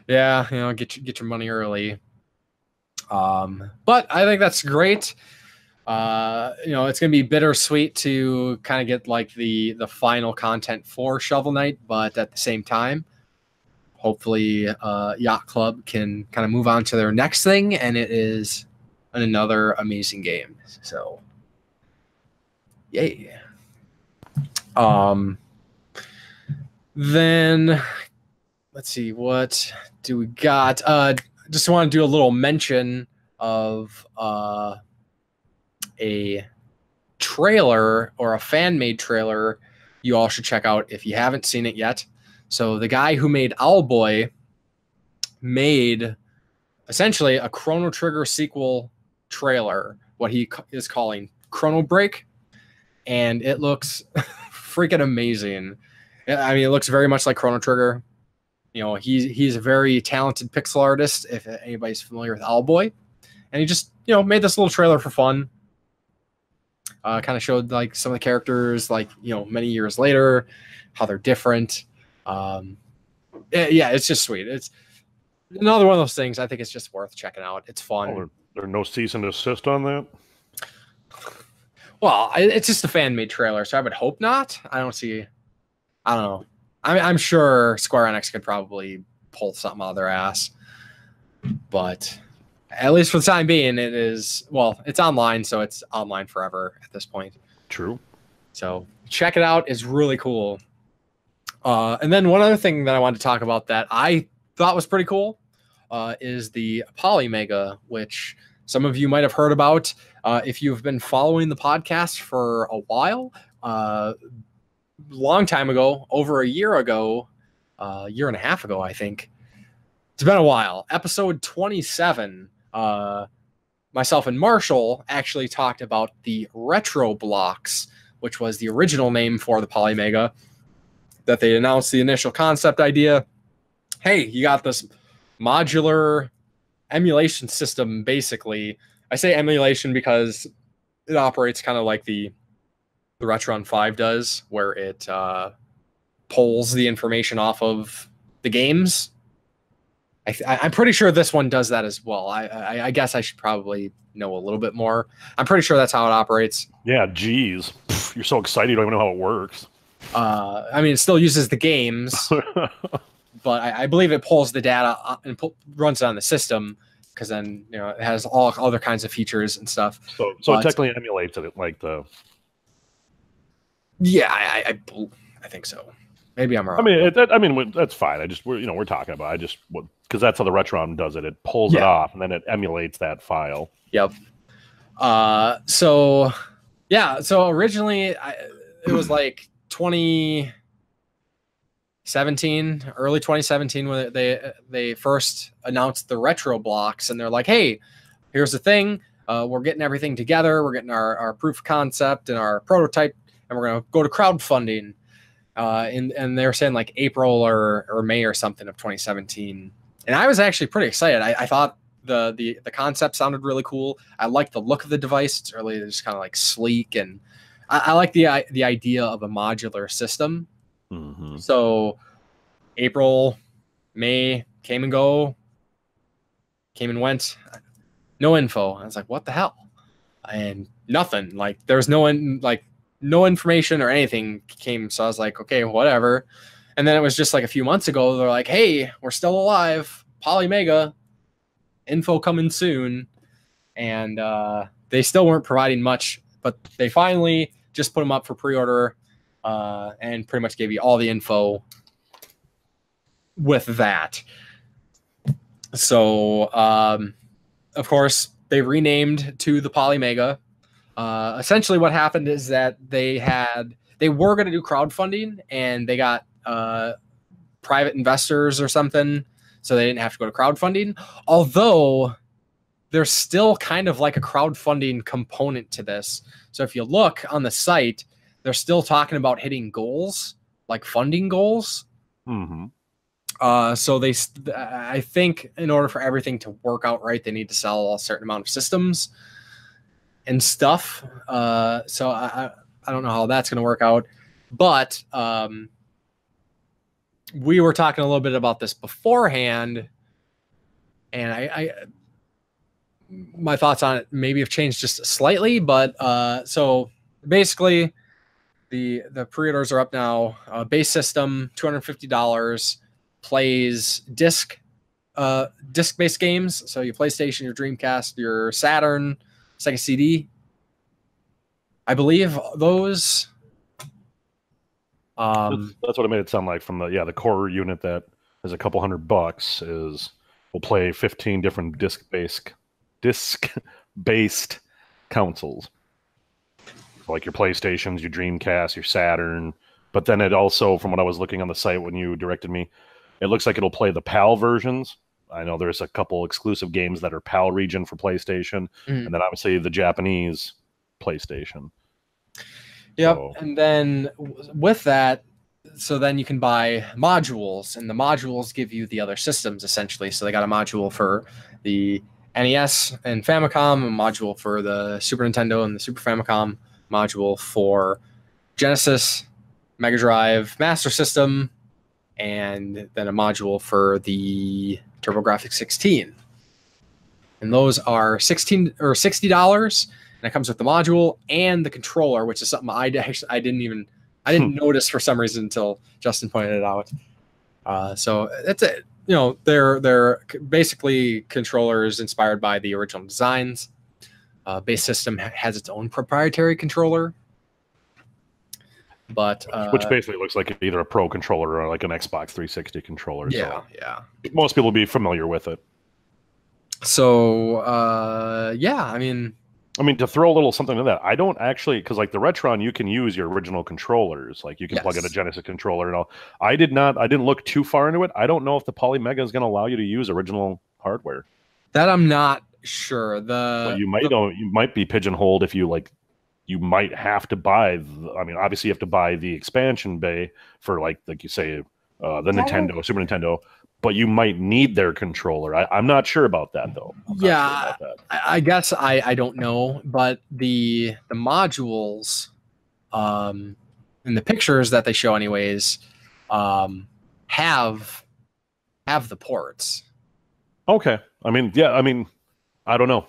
Yeah, you know, get your money early. But I think that's great. You know, it's gonna be bittersweet to kind of get like the final content for Shovel Knight, but at the same time, hopefully Yacht Club can kind of move on to their next thing, and it is another amazing game. So yay. Then let's see, what do we got? Just want to do a little mention of a trailer, or a fan-made trailer you all should check out if you haven't seen it yet. So the guy who made Owlboy made essentially a Chrono Trigger sequel trailer, what he is calling Chrono Break, and it looks freaking amazing. I mean, it looks very much like Chrono Trigger. You know, he's a very talented pixel artist, if anybody's familiar with Owlboy. And he just, you know, made this little trailer for fun. Kind of showed like some of the characters, like, you know, many years later, how they're different. Yeah, it's just sweet. It's another one of those things. I think it's just worth checking out. It's fun. Oh, there are no cease and desist on that? Well, it's just a fan-made trailer, so I would hope not. I don't know. I'm sure Square Enix could probably pull something out of their ass. But at least for the time being, it is, well, it's online, so it's online forever at this point. True. So check it out. It's really cool. And then one other thing that I wanted to talk about that I thought was pretty cool is the Polymega, which some of you might have heard about if you've been following the podcast for a while. Long time ago, over a year ago, year and a half ago, I think. It's been a while. Episode 27, myself and Marshall actually talked about the Retro Blocks, which was the original name for the Polymega, that they announced the initial concept idea. Hey, you got this modular emulation system, basically. I say emulation because it operates kind of like the Retron 5 does, where it pulls the information off of the games. I'm pretty sure this one does that as well. I guess I should probably know a little bit more. I'm pretty sure that's how it operates. Yeah, geez. You're so excited you don't even know how it works. I mean, it still uses the games, but I believe it pulls the data and runs it on the system, because then, you know, it has all other kinds of features and stuff. So it technically emulates it like the... Yeah, I think so. Maybe I'm wrong. I mean, that's fine. We're talking about. Because that's how the Retron does it. It pulls it off and then it emulates that file. Yep. So originally it was like 2017, early 2017, when they first announced the Retro Blocks, and they're like, hey, here's the thing. We're getting everything together. We're getting our proof of concept and our prototype, and we're going to go to crowdfunding. And they're saying like April or May or something of 2017. And I was actually pretty excited. I thought the concept sounded really cool. I like the look of the device. It's really just kind of like sleek, and I like the idea of a modular system. Mm-hmm. So April, May came and went. No info. I was like, what the hell? And nothing. Like, there's no information or anything came. So I was like, okay, whatever. And then it was just like a few months ago, they're like, hey, we're still alive. Polymega, info coming soon. And they still weren't providing much, but they finally just put them up for pre-order and pretty much gave you all the info with that. So, of course, they renamed to the Polymega. Essentially what happened is that they were going to do crowdfunding, and they got private investors or something, so they didn't have to go to crowdfunding. Although there's still kind of like a crowdfunding component to this. So if you look on the site, they're still talking about hitting goals, like funding goals. Mm-hmm. So I think in order for everything to work out right, they need to sell a certain amount of systems and stuff. So I don't know how that's going to work out, but we were talking a little bit about this beforehand, and my thoughts on it maybe have changed just slightly, but so basically the pre-orders are up now. Base system, $250, plays disc-based games. So your PlayStation, your Dreamcast, your Saturn, Sega CD. I believe those. That's what it made it sound like from the core unit that is a couple $100 will play 15 different disc-based consoles. So like your PlayStations, your Dreamcast, your Saturn. But then it also, from what I was looking on the site when you directed me, it looks like it'll play the PAL versions. I know there's a couple exclusive games that are PAL region for PlayStation, and then obviously the Japanese PlayStation. Yep. So. And then with that, so then you can buy modules, and the modules give you the other systems essentially. So they got a module for the NES and Famicom, a module for the Super Nintendo and the Super Famicom, module for Genesis, Mega Drive, Master System, and then a module for the TurboGrafx 16. And those are $60, and it comes with the module and the controller, which is something I didn't notice for some reason until Justin pointed it out. So that's it. You know, they're basically controllers inspired by the original designs. Base system has its own proprietary controller, but which basically looks like either a Pro controller or like an Xbox 360 controller. Yeah, so yeah. Most people will be familiar with it. So yeah, I mean, to throw a little something to that, I don't actually, because like the Retron, you can use your original controllers. Like you can plug in a Genesis controller and all. I didn't look too far into it. I don't know if the Polymega is going to allow you to use original hardware. That I'm not sure. You might be pigeonholed if you like. You might have to buy. Obviously you have to buy the expansion bay for like you say, the Nintendo, Super Nintendo. But you might need their controller. I'm not sure about that though. I guess I don't know, but the modules, in the pictures that they show anyways, have the ports. Okay. I don't know.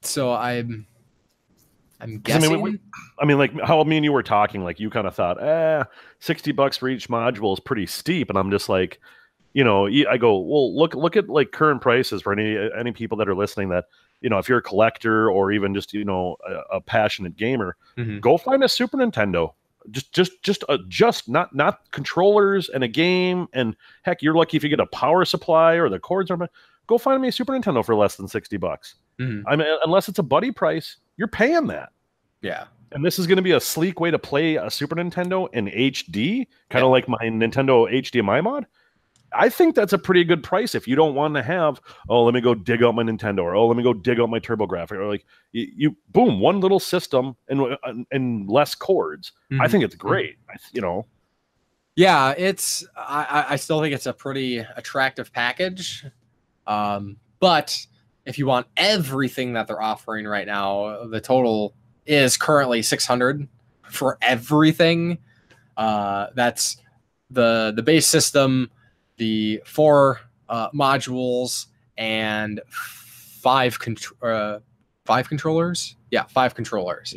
So I'm guessing. Like how me and you were talking, like you kind of thought, $60 for each module is pretty steep, and I'm just like, I go, well, look at like current prices for any people that are listening that, if you're a collector or even just, a passionate gamer, go find a Super Nintendo. Just not controllers and a game. And heck, you're lucky if you get a power supply or the cords are. Go find me a Super Nintendo for less than $60. Unless it's a buddy price, you're paying that. Yeah. And this is going to be a sleek way to play a Super Nintendo in HD, kind of like my Nintendo HDMI mod. I think that's a pretty good price if you don't want to have, let me go dig out my Nintendo, or let me go dig out my TurboGrafx, or like you boom, one little system and less cords. I think it's great. Yeah, I still think it's a pretty attractive package. But if you want everything that they're offering right now, the total is currently $600 for everything. That's the base system, the 4 modules, and 5 controllers. Yeah, 5 controllers.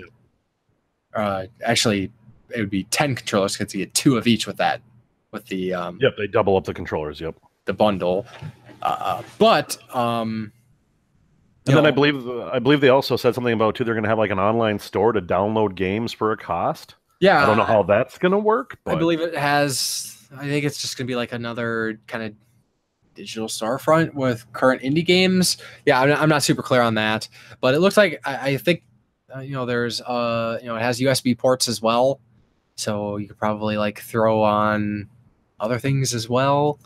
Yeah. Actually, it would be 10 controllers because you get 2 of each with that with the Yep, they double up the controllers. Yep. the bundle. But and then I believe they also said something about too. They're going to have like an online store to download games for a cost. Yeah, I don't know how that's going to work. But I believe it has. I think it's just going to be like another kind of digital storefront with current indie games. Yeah, I'm not super clear on that, but it looks like I think there's it has USB ports as well, so you could probably like throw on other things as well.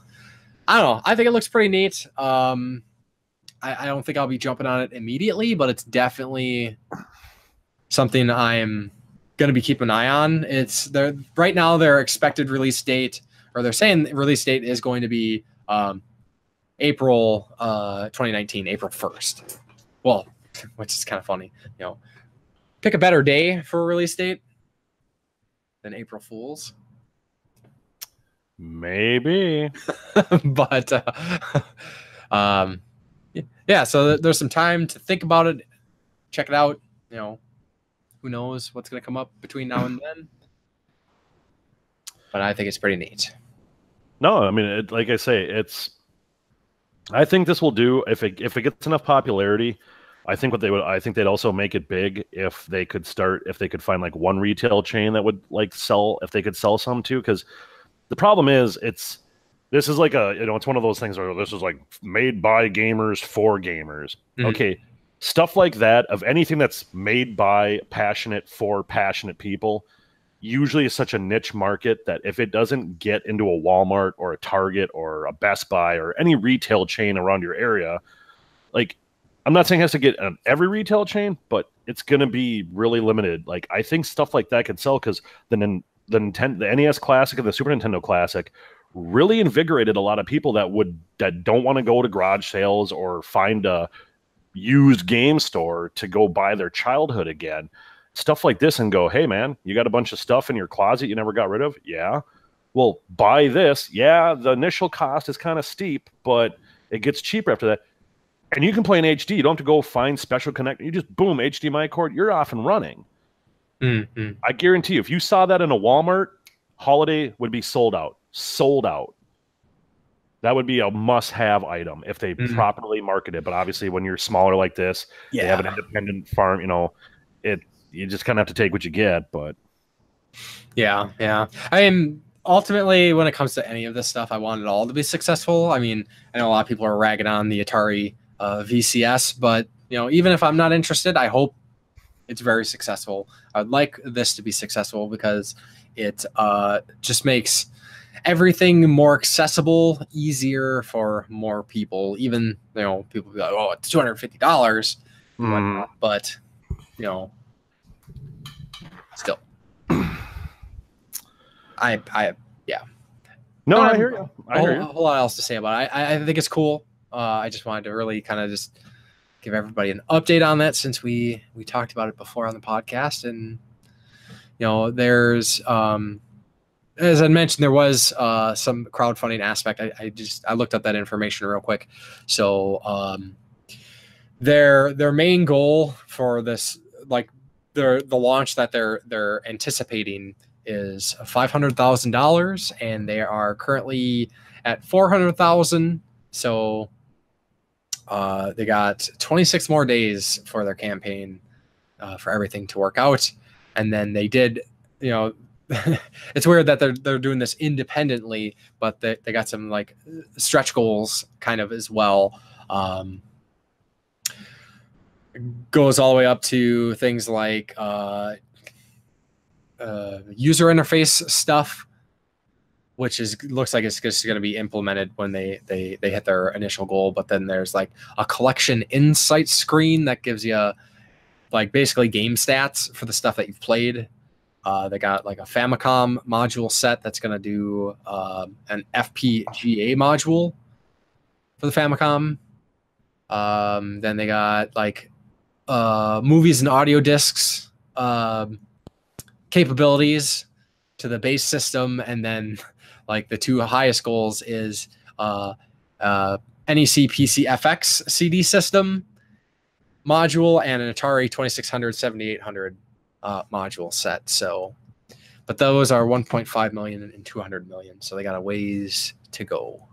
I don't know. I think it looks pretty neat. I don't think I'll be jumping on it immediately, but it's definitely something I'm going to be keeping an eye on. Right now their expected release date, or they're saying the release date is going to be April 2019, April 1st. Well, which is kind of funny. Pick a better day for a release date than April Fool's. Maybe. But yeah, so there's some time to think about it, check it out. Who knows what's going to come up between now and then. But I think it's pretty neat. No, I mean, like I say, I think this will do if it gets enough popularity. I think they'd also make it big if they could find like one retail chain that would like sell, if they could sell some too. Because the problem is this is like it's one of those things where this is like made by gamers for gamers. Mm-hmm. Okay. Stuff like that, of anything that's made by for passionate people, usually is such a niche market that if it doesn't get into a Walmart or a Target or a Best Buy or any retail chain around your area, like, I'm not saying it has to get on every retail chain, but it's going to be really limited. Like, I think stuff like that could sell because the NES Classic and the Super Nintendo Classic really invigorated a lot of people that don't want to go to garage sales or find a used game store to go buy their childhood again. Stuff like this and go, hey man, you got a bunch of stuff in your closet you never got rid of? Yeah. Well, buy this. Yeah, the initial cost is kind of steep, but it gets cheaper after that. And you can play in HD. You don't have to go find special connect. You just boom, HDMI cord, you're off and running. Mm-hmm. I guarantee you, if you saw that in a Walmart, holiday would be sold out. Sold out. That would be a must-have item if they properly market it. But obviously, when you're smaller like this, they have an independent farm. You just kind of have to take what you get. But yeah. I mean, ultimately, when it comes to any of this stuff, I want it all to be successful. I mean, I know a lot of people are ragging on the Atari VCS, but even if I'm not interested, I hope it's very successful. I'd like this to be successful because it just makes everything more accessible, easier for more people. Even people be like, "Oh, it's $250," but still, yeah. No, I hear you. A whole lot else to say about it. I think it's cool. I just wanted to really kind of just give everybody an update on that since we talked about it before on the podcast. And there's as I mentioned, there was some crowdfunding aspect. I looked up that information real quick. So their main goal for this, like the launch that they're anticipating, is $500,000, and they are currently at $400,000. So they got 26 more days for their campaign for everything to work out. And then they did, it's weird that they're doing this independently, but they got some like stretch goals kind of as well. Goes all the way up to things like user interface stuff, which looks like it's just going to be implemented when they hit their initial goal. But then there's like a collection insight screen that gives you like basically game stats for the stuff that you've played. They got like a Famicom module set that's going to do an FPGA module for the Famicom. Then they got like movies and audio discs capabilities to the base system, and then like the two highest goals is NEC PC FX CD system module and an Atari 2600 7800 module set. So but those are 1.5 million and 200 million. So they got a ways to go,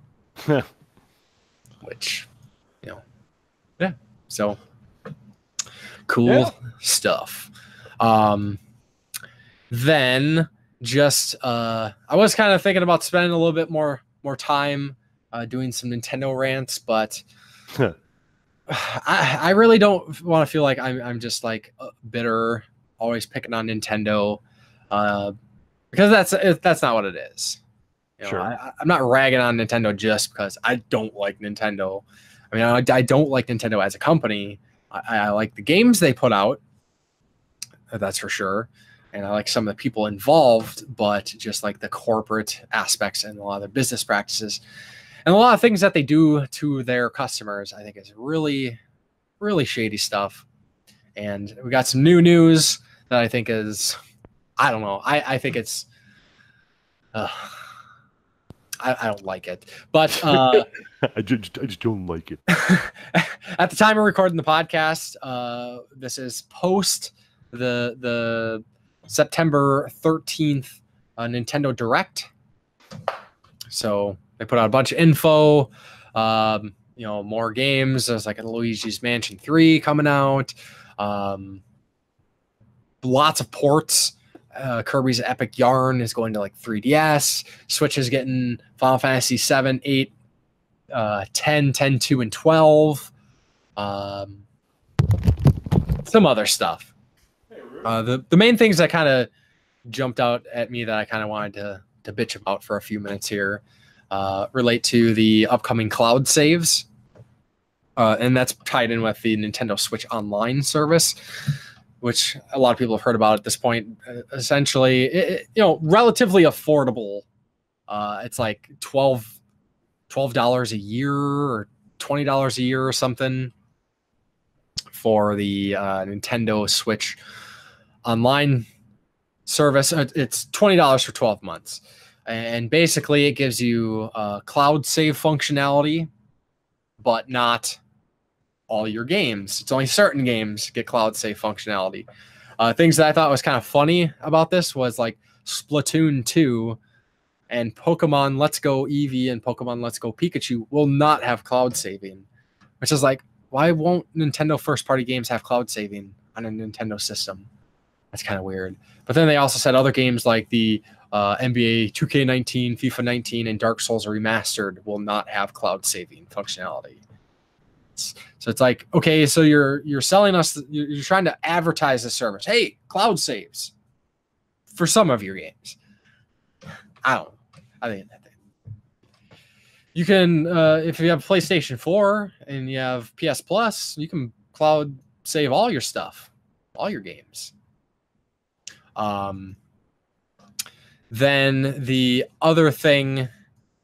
which, yeah. So cool stuff. Then just, I was kind of thinking about spending a little bit more time doing some Nintendo rants, but I really don't want to feel like I'm just like bitter, always picking on Nintendo, because that's not what it is. Sure. I'm not ragging on Nintendo just because I don't like Nintendo. I mean, I don't like Nintendo as a company. I like the games they put out, that's for sure, and I like some of the people involved, but just like the corporate aspects and a lot of their business practices and a lot of things that they do to their customers, I think is really, really shady stuff. And we got some new news that I think is, I don't know. I think it's, I don't like it, but I just don't like it. At the time of recording the podcast, this is post the September 13th Nintendo Direct. So they put out a bunch of info, more games. There's like a Luigi's Mansion 3 coming out. Lots of ports. Kirby's Epic Yarn is going to like 3DS. Switch is getting Final Fantasy 7, 8, 10, 10, 2, and 12. Some other stuff. The main things that kind of jumped out at me that I kind of wanted to bitch about for a few minutes here relate to the upcoming cloud saves. And that's tied in with the Nintendo Switch Online service, which a lot of people have heard about at this point. Essentially, relatively affordable. It's like $12 a year or $20 a year or something for the Nintendo Switch Online service. It's $20 for 12 months. And basically it gives you cloud save functionality, but not all your games. It's only certain games get cloud save functionality. Things that I thought was kind of funny about this was like Splatoon 2 and Pokemon Let's Go Eevee and Pokemon Let's Go Pikachu will not have cloud saving, which is like, why won't Nintendo first party games have cloud saving on a Nintendo system? That's kind of weird. But then they also said other games like the NBA 2K19, FIFA 19, and Dark Souls Remastered will not have cloud saving functionality. So it's like, okay, so you're selling us, you're trying to advertise the service. Hey, cloud saves for some of your games. I don't know. I think you can, if you have PlayStation 4 and you have PS Plus, you can cloud save all your stuff, all your games. Then the other thing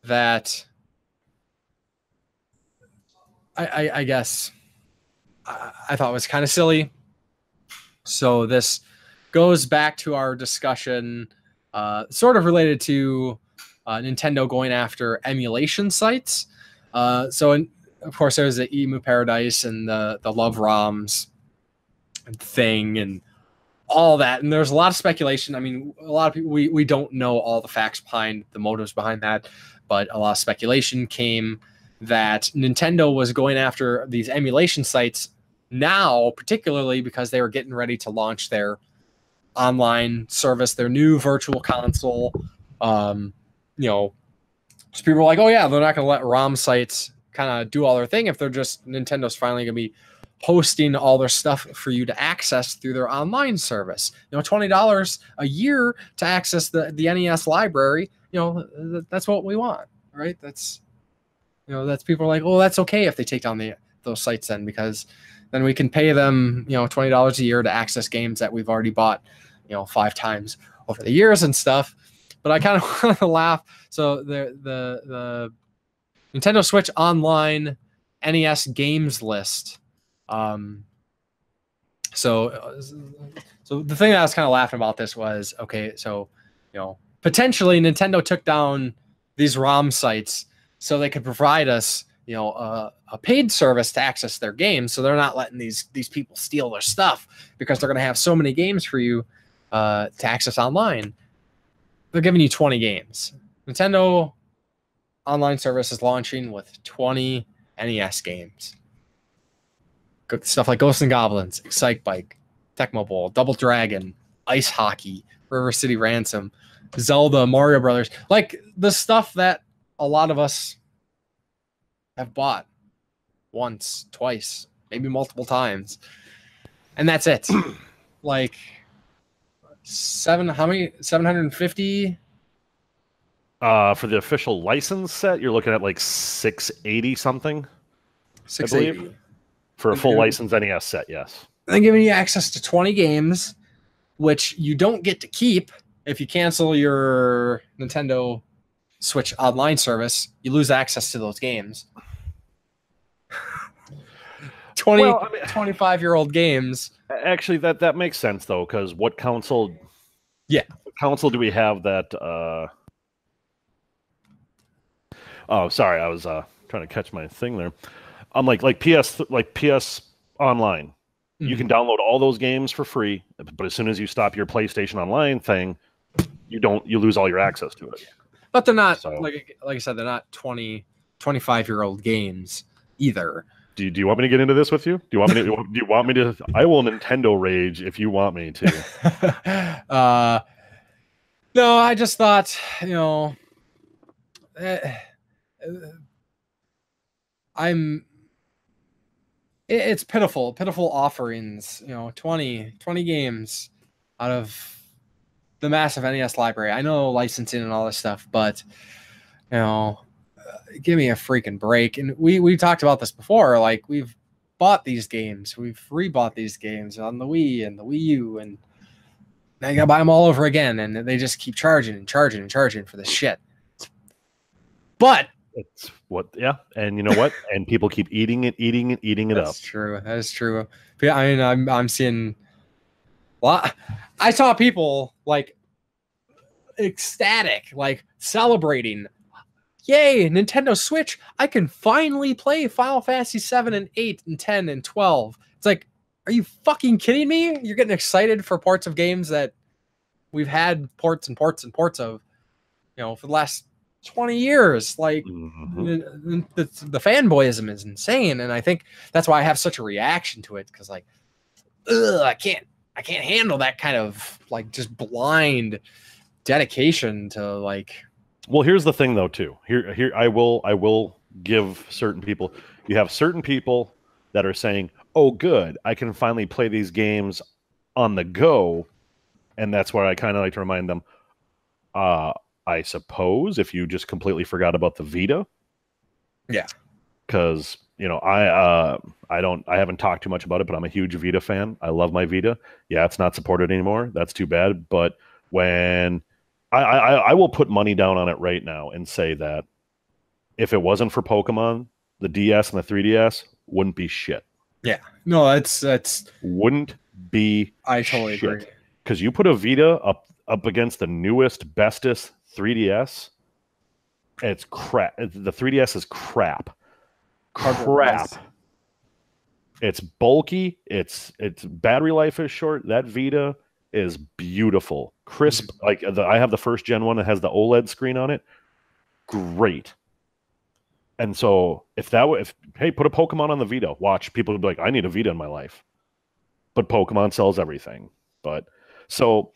that I guess I thought was kind of silly. So this goes back to our discussion, sort of related to Nintendo going after emulation sites. Of course, there was the Emu Paradise and the Love ROMs thing and all that. And there's a lot of speculation. I mean, a lot of people, we don't know all the facts behind the motives behind that, but a lot of speculation came that Nintendo was going after these emulation sites now, particularly because they were getting ready to launch their online service, their new virtual console. So people were like, oh yeah, they're not going to let ROM sites kind of do all their thing if they're just, Nintendo's finally going to be posting all their stuff for you to access through their online service. $20 a year to access the NES library. That's what we want, right? That's people are like, oh, that's okay if they take down those sites then, because then we can pay them, $20 a year to access games that we've already bought, 5 times over the years and stuff. But I kind of want to laugh. So the Nintendo Switch Online NES games list. So the thing that I was kind of laughing about this was, okay, so potentially Nintendo took down these ROM sites so they could provide us, a paid service to access their games. So they're not letting these people steal their stuff because they're going to have so many games for you to access online. they're giving you 20 games. Nintendo online service is launching with 20 NES games. Stuff like Ghosts and Goblins, Excite Bike, Tecmo Bowl, Double Dragon, Ice Hockey, River City Ransom, Zelda, Mario Brothers. Like the stuff that a lot of us have bought once, twice, maybe multiple times. And that's it. Like how many? 750? For the official license set, you're looking at like 680 something. 680. For a full license NES set, yes. They're giving you access to 20 games, which you don't get to keep if you cancel your Nintendo Switch online service. You lose access to those games. 25-year-old games. Actually, that makes sense though, because what console? Yeah, what console do we have that? Oh, sorry, I was trying to catch my thing there. I'm like PS Online. Mm-hmm. You can download all those games for free, but as soon as you stop your PlayStation Online thing, you lose all your access to it. But they're not like I said, they're not 25-year-old games either. Do you want me to get into this with you? Do you want me to? I will Nintendo rage if you want me to. No, I just thought, it's pitiful offerings, 20 games out of the massive NES library. I know licensing and all this stuff, but give me a freaking break. And we talked about this before. Like, we've bought these games, we've rebought these games on the Wii and the Wii U, and now you gotta buy them all over again, and they just keep charging for this shit. But it's and you know what? And people keep eating it up. That's true. That is true. I mean, I'm seeing a lot. I saw people like ecstatic, like celebrating. Yay, Nintendo Switch! I can finally play Final Fantasy 7 and 8 and 10 and 12. It's like, are you fucking kidding me? You're getting excited for ports of games that we've had ports of, for the last 20 years. Like, the fanboyism is insane, and I think that's why I have such a reaction to it, because like, I can't handle that kind of like just blind dedication to like. Well, here's the thing though too. Here I will give certain people. You have certain people that are saying, "Oh, good, I can finally play these games on the go," and that's where I kind of like to remind them. I suppose if you just completely forgot about the Vita. Yeah. Because I haven't talked too much about it, but I'm a huge Vita fan. I love my Vita. Yeah, it's not supported anymore. That's too bad. But when I will put money down on it right now and say that if it wasn't for Pokemon, the DS and the 3DS wouldn't be shit. Yeah. No, that's wouldn't be. I totally agree. Because you put a Vita up against the newest, bestest 3DS, it's crap. The 3DS is crap. It's bulky. Its battery life is short. That Vita is beautiful, crisp. Like I have the first gen one that has the OLED screen on it. Great. And so if put a Pokemon on the Vita, watch people would be like, I need a Vita in my life. But Pokemon sells everything. But so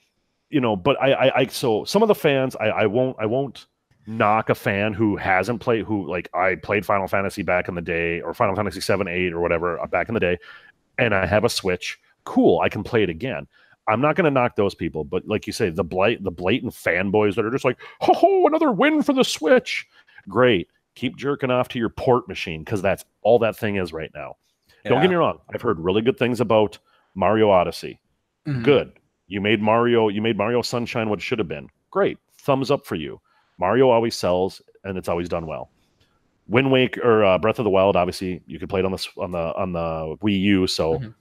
so some of the fans, I won't knock a fan who hasn't played, I played Final Fantasy back in the day, or Final Fantasy 7, 8, or whatever back in the day, and I have a Switch. Cool, I can play it again. I'm not going to knock those people, but like you say, the blatant fanboys that are just like, ho, another win for the Switch. Great. Keep jerking off to your port machine, because that's all that thing is right now. Yeah. Don't get me wrong. I've heard really good things about Mario Odyssey. Mm-hmm. Good. You made Mario Sunshine what it should have been. Great. Thumbs up for you. Mario always sells, and it's always done well. Wind Waker or Breath of the Wild, obviously, you could play it on the Wii U, so I'm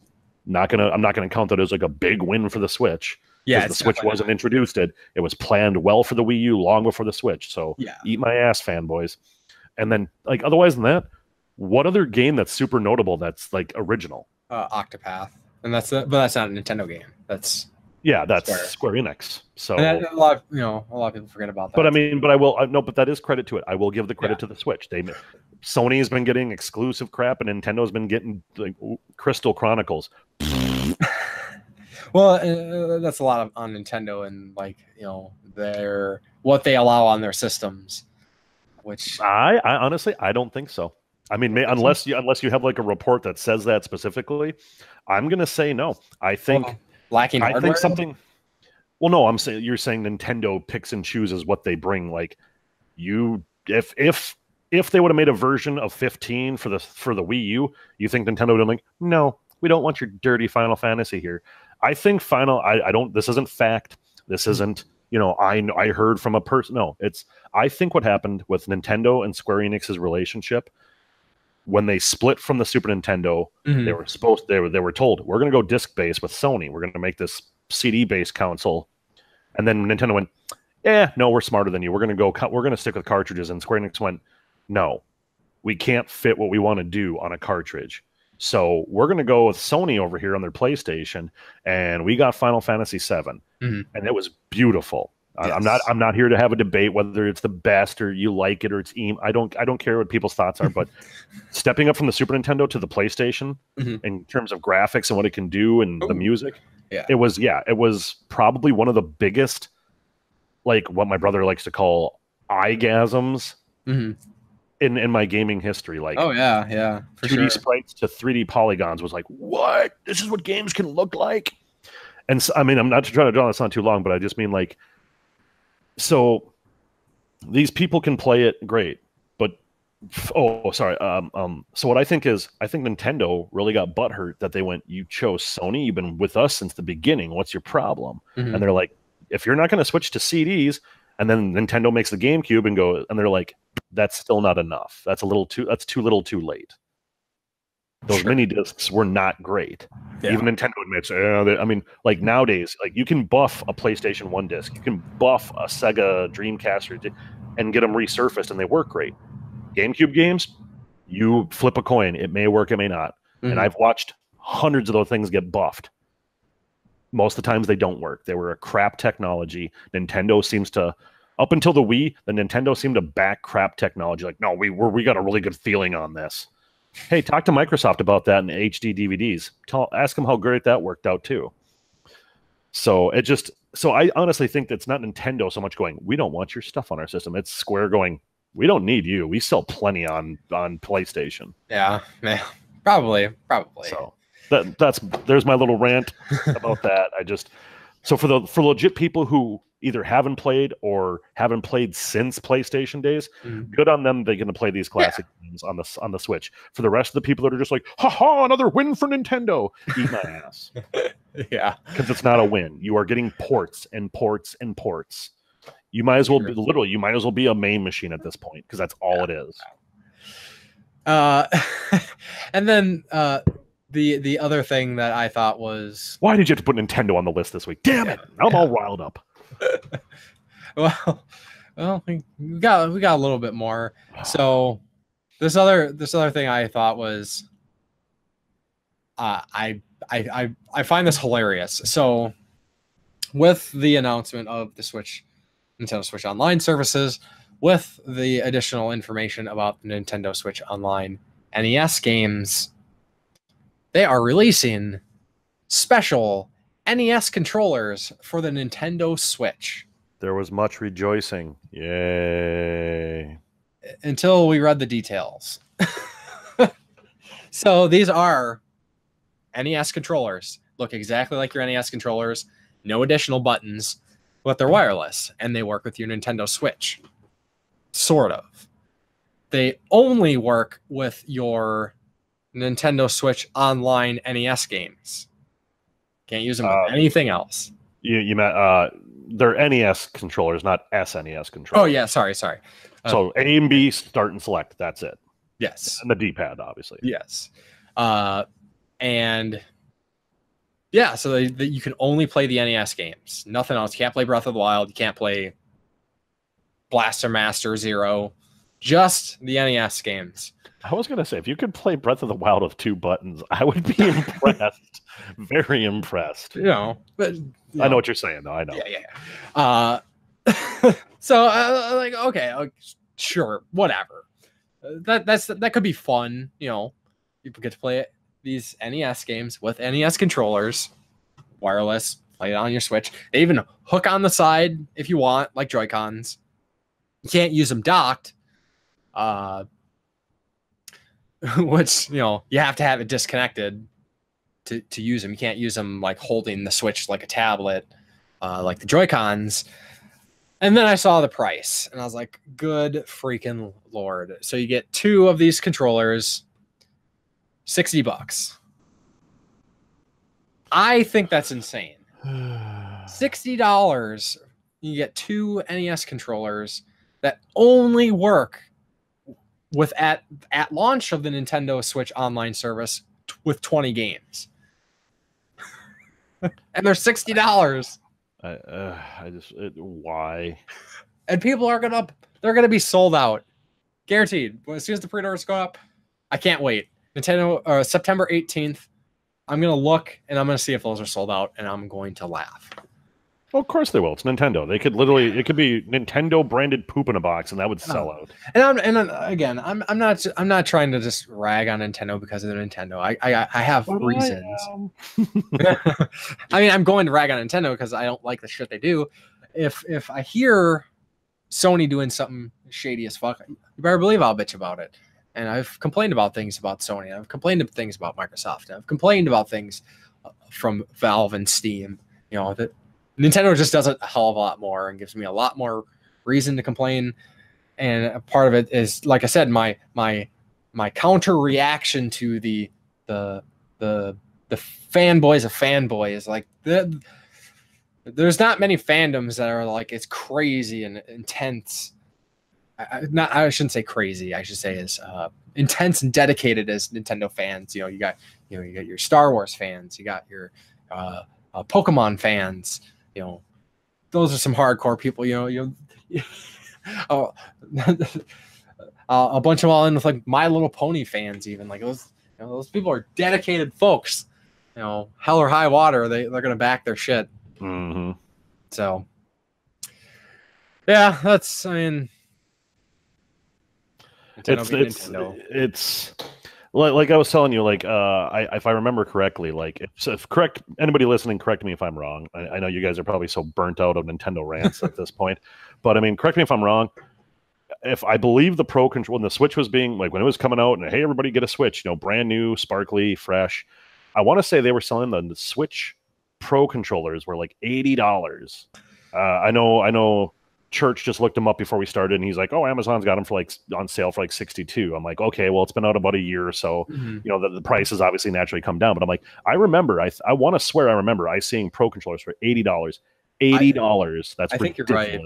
not gonna count that as like a big win for the Switch. Yeah, the Switch wasn't introduced. It was planned well for the Wii U long before the Switch. So eat my ass, fanboys. And then, like, otherwise than that, what other game that's super notable that's like original? Octopath, and but that's not a Nintendo game. That's Yeah, that's Square Enix. So and a lot of people forget about that. But I mean, but I will no, but that is credit to it. I will give the credit to the Switch. Sony's been getting exclusive crap, and Nintendo's been getting like Crystal Chronicles. Well, that's a lot on Nintendo and what they allow on their systems. Which I honestly I don't think so. I mean, unless you have like a report that says that specifically, I'm gonna say no. I think lacking hardware. I think something. Well, no, you're saying Nintendo picks and chooses what they bring. Like if they would have made a version of 15 for the Wii U, you think Nintendo would have been like, no, we don't want your dirty Final Fantasy here. I think I don't. This isn't fact. This isn't. I heard from a person. No, I think what happened with Nintendo and Square Enix's relationship when they split from the Super Nintendo, they were told we're going to go disc based with Sony. We're going to make this CD based console, and then Nintendo went, no, we're smarter than you. We're going to stick with cartridges. And Square Enix went, no, we can't fit what we want to do on a cartridge. So we're going to go with Sony over here on their PlayStation, and we got Final Fantasy VII, and it was beautiful. Yes. I'm not here to have a debate whether it's the best or you like it or it's I don't care what people's thoughts are, but stepping up from the Super Nintendo to the PlayStation in terms of graphics and what it can do and the music, it was probably one of the biggest, like what my brother likes to call eye-gasms in my gaming history. Like, oh yeah, for 2D sprites to 3D polygons was like, what? This is what games can look like. And so, I mean, I'm not trying to draw this on too long, but I just mean like, so these people can play it great, but so what I think Nintendo really got butthurt that they went, you chose Sony, you've been with us since the beginning, what's your problem? And they're like, if you're not going to switch to CDs, and then Nintendo makes the GameCube and they're like, that's still not enough. That's too little too late. Those mini discs were not great. Yeah. Even Nintendo admits, I mean, like nowadays, like you can buff a PlayStation 1 disc, you can buff a Sega Dreamcast and get them resurfaced and they work great. GameCube games, you flip a coin. It may work, it may not. And I've watched hundreds of those things get buffed. Most of the times they don't work. They were a crap technology. Nintendo seems to, up until the Wii, the Nintendo seemed to back crap technology. Like, no, we got a really good feeling on this. Hey, talk to Microsoft about that in HD DVDs. Ask them how great that worked out too. So I honestly think that's not Nintendo so much going, we don't want your stuff on our system. It's Square going, we don't need you. We sell plenty on PlayStation. Yeah, probably. So there's my little rant about that. So for legit people who either haven't played or haven't played since PlayStation days, good on them. They're going to play these classic games on the Switch. For the rest of the people that are just like, ha, another win for Nintendo, eat my ass. Yeah, because it's not a win. You are getting ports and ports and ports. You might as well be a main machine at this point because that's all it is. And then the other thing that I thought was, why did you have to put Nintendo on the list this week? Damn it! I'm all riled up. well, we got a little bit more. So this other thing I thought was, I find this hilarious. So with the announcement of the Nintendo Switch Online services, with the additional information about the Nintendo Switch Online NES games, they are releasing special NES controllers for the Nintendo Switch. There was much rejoicing. Yay. Until we read the details. So these are NES controllers. Look exactly like your NES controllers. No additional buttons, but they're wireless. And they work with your Nintendo Switch. Sort of. They only work with your Nintendo Switch Online NES games. Can't use them with anything else. You meant they're NES controllers, not SNES controllers. Oh yeah, sorry. So A and B, start and select. That's it. Yes. And the D-pad, obviously. Yes. And yeah, so you can only play the NES games. Nothing else. You can't play Breath of the Wild. You can't play Blaster Master Zero. Just the NES games. I was gonna say, if you could play Breath of the Wild with 2 buttons, I would be impressed. Very impressed. But I know what you're saying, though. I know. Yeah. So like, okay, sure, whatever. That could be fun. People get to play these NES games with NES controllers, wireless. Play it on your Switch. They even hook on the side if you want, like Joy-Cons. You can't use them docked. Which you have to have it disconnected to use them. You can't use them like holding the Switch like a tablet, like the Joy-Cons. And then I saw the price, and I was like, "Good freaking lord!" So you get 2 of these controllers, $60. I think that's insane. $60, you get 2 NES controllers that only work with at launch of the Nintendo Switch online service with 20 games, and they're $60. Why? And people they're gonna be sold out, guaranteed. As soon as the pre-orders go up, I can't wait. Nintendo, September 18th. I'm gonna look and I'm gonna see if those are sold out, and I'm going to laugh. Well, of course they will. It's Nintendo. They could literally, it could be Nintendo branded poop in a box, and that would sell out. And I'm not trying to just rag on Nintendo because of the Nintendo. I have reasons. I mean, I'm going to rag on Nintendo because I don't like the shit they do. If I hear Sony doing something shady as fuck, you better believe I'll bitch about it. And I've complained about things about Sony. I've complained about things about Microsoft. I've complained about things from Valve and Steam. That Nintendo just does a hell of a lot more and gives me a lot more reason to complain. And a part of it is, like I said, my counter reaction to the fanboys of fanboys. Like there's not many fandoms that are like it's crazy and intense. I shouldn't say crazy. I should say is intense and dedicated as Nintendo fans. You got your Star Wars fans. You got your Pokemon fans. Those are some hardcore people. A bunch of them all in with like My Little Pony fans. Even like those people are dedicated folks. Hell or high water, they're gonna back their shit. Mm-hmm. So yeah, that's Nintendo. It's like I was telling you, like if I remember correctly, like if anybody listening, correct me if I'm wrong. I know you guys are probably so burnt out of Nintendo rants at this point, but I mean, correct me if I'm wrong. If I believe the Pro Control, when the Switch was being like when it was coming out, and hey, everybody get a Switch, brand new, sparkly, fresh. I want to say they were selling the Switch Pro controllers were like $80. I know. Church just looked them up before we started, and he's like, "Oh, Amazon's got them for like on sale for like 62." I'm like, "Okay, well, it's been out about a year or so. Mm-hmm. The price has obviously naturally come down." But I'm like, I remember, I want to swear I remember I seeing Pro controllers for $80. $80. That's ridiculous. I think you're right,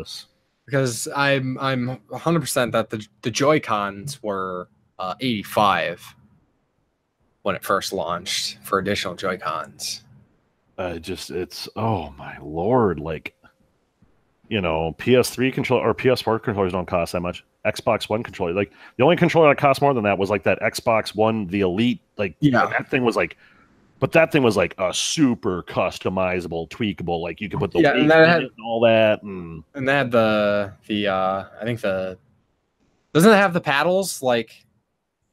because I'm 100% that the Joy-Cons were $85 when it first launched for additional Joy-Cons. It's oh my lord, like. PS3 controller or PS4 controllers don't cost that much. Xbox One controller, like the only controller that cost more than that was like that Xbox One, the Elite. Like, that thing was like, but that thing was like a super customizable, tweakable. Like you could put the weight and and all that, and that had the I think doesn't it have the paddles like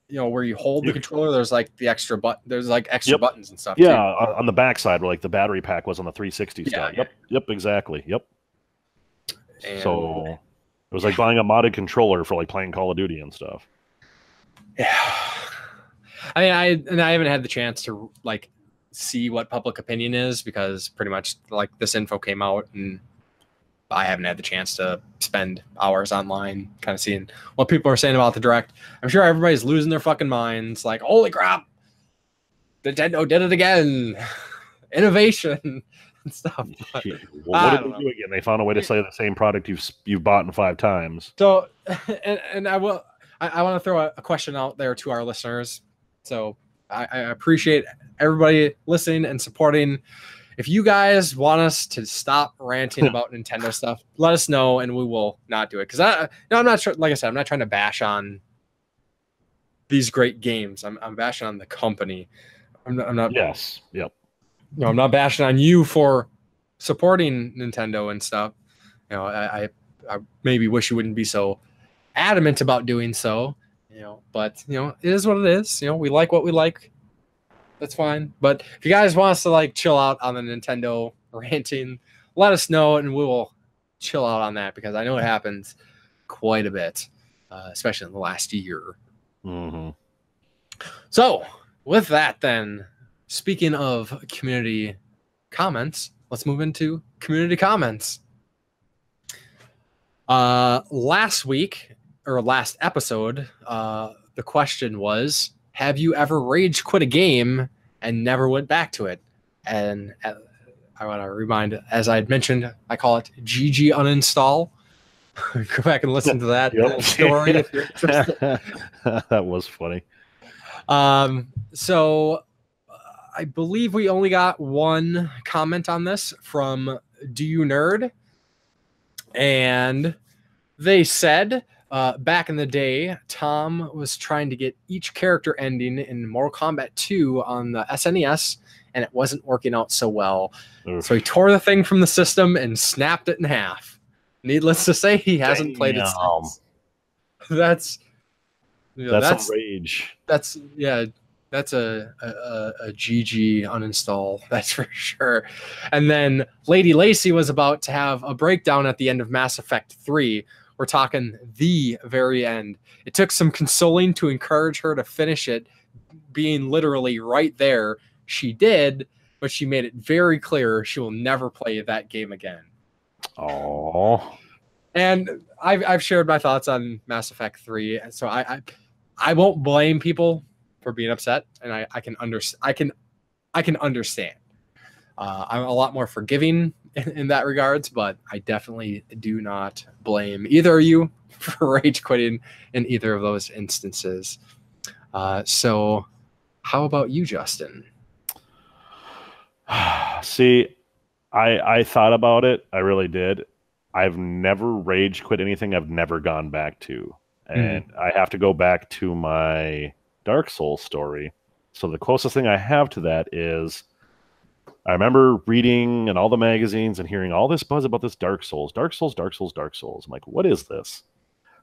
where you hold the controller? There's like the extra there's like extra buttons and stuff. Yeah, too. On the backside where like the battery pack was on the 360 stuff. Yep, exactly. Yep. And so it was like buying a modded controller for like playing Call of Duty and stuff. Yeah, I mean, I haven't had the chance to like see what public opinion is because pretty much like this info came out and I haven't had the chance to spend hours online kind of seeing what people are saying about the Direct. I'm sure everybody's losing their fucking minds, like, holy crap, Nintendo did it again, innovation. And stuff. What did they do again? They found a way to sell the same product you've bought in 5 times. So, and I want to throw a question out there to our listeners. So I appreciate everybody listening and supporting. if you guys want us to stop ranting about Nintendo stuff, let us know and we will not do it. Because I'm not sure. Like I said, I'm not trying to bash on these great games. I'm bashing on the company. I'm not. Yes. Yep. No, I'm not bashing on you for supporting Nintendo and stuff. I maybe wish you wouldn't be so adamant about doing so. But it is what it is. We like what we like. That's fine. But if you guys want us to chill out on the Nintendo ranting, let us know and we will chill out on that, because I know it happens quite a bit, especially in the last year. Mm-hmm. So with that, then, speaking of community comments, let's move into community comments. Last week or last episode, the question was, have you ever rage quit a game and never went back to it? And I want to remind, as I had mentioned, I call it GG uninstall. Go back and listen to that story if you're interested. That was funny. So I believe we only got one comment on this from Do You Nerd? And they said, back in the day, Tom was trying to get each character ending in Mortal Kombat 2 on the SNES, and it wasn't working out so well. Oof. So he tore the thing from the system and snapped it in half. Needless to say, he hasn't played it since. That's some rage. That's a GG uninstall, that's for sure. And then Lady Lacey was about to have a breakdown at the end of Mass Effect 3. We're talking the very end. It took some consoling to encourage her to finish it, being literally right there. She did, but she made it very clear she will never play that game again. Oh. And I've shared my thoughts on Mass Effect 3, so I won't blame people for being upset, and I can understand. I'm a lot more forgiving in that regards, but I definitely do not blame either of you for rage quitting in either of those instances. So how about you, Justin? See, I thought about it. I really did. I've never rage quit anything I've never gone back to. And I have to go back to my Dark Souls story. So the closest thing I have to that is I remember reading in all the magazines and hearing all this buzz about this Dark Souls. I'm like, what is this?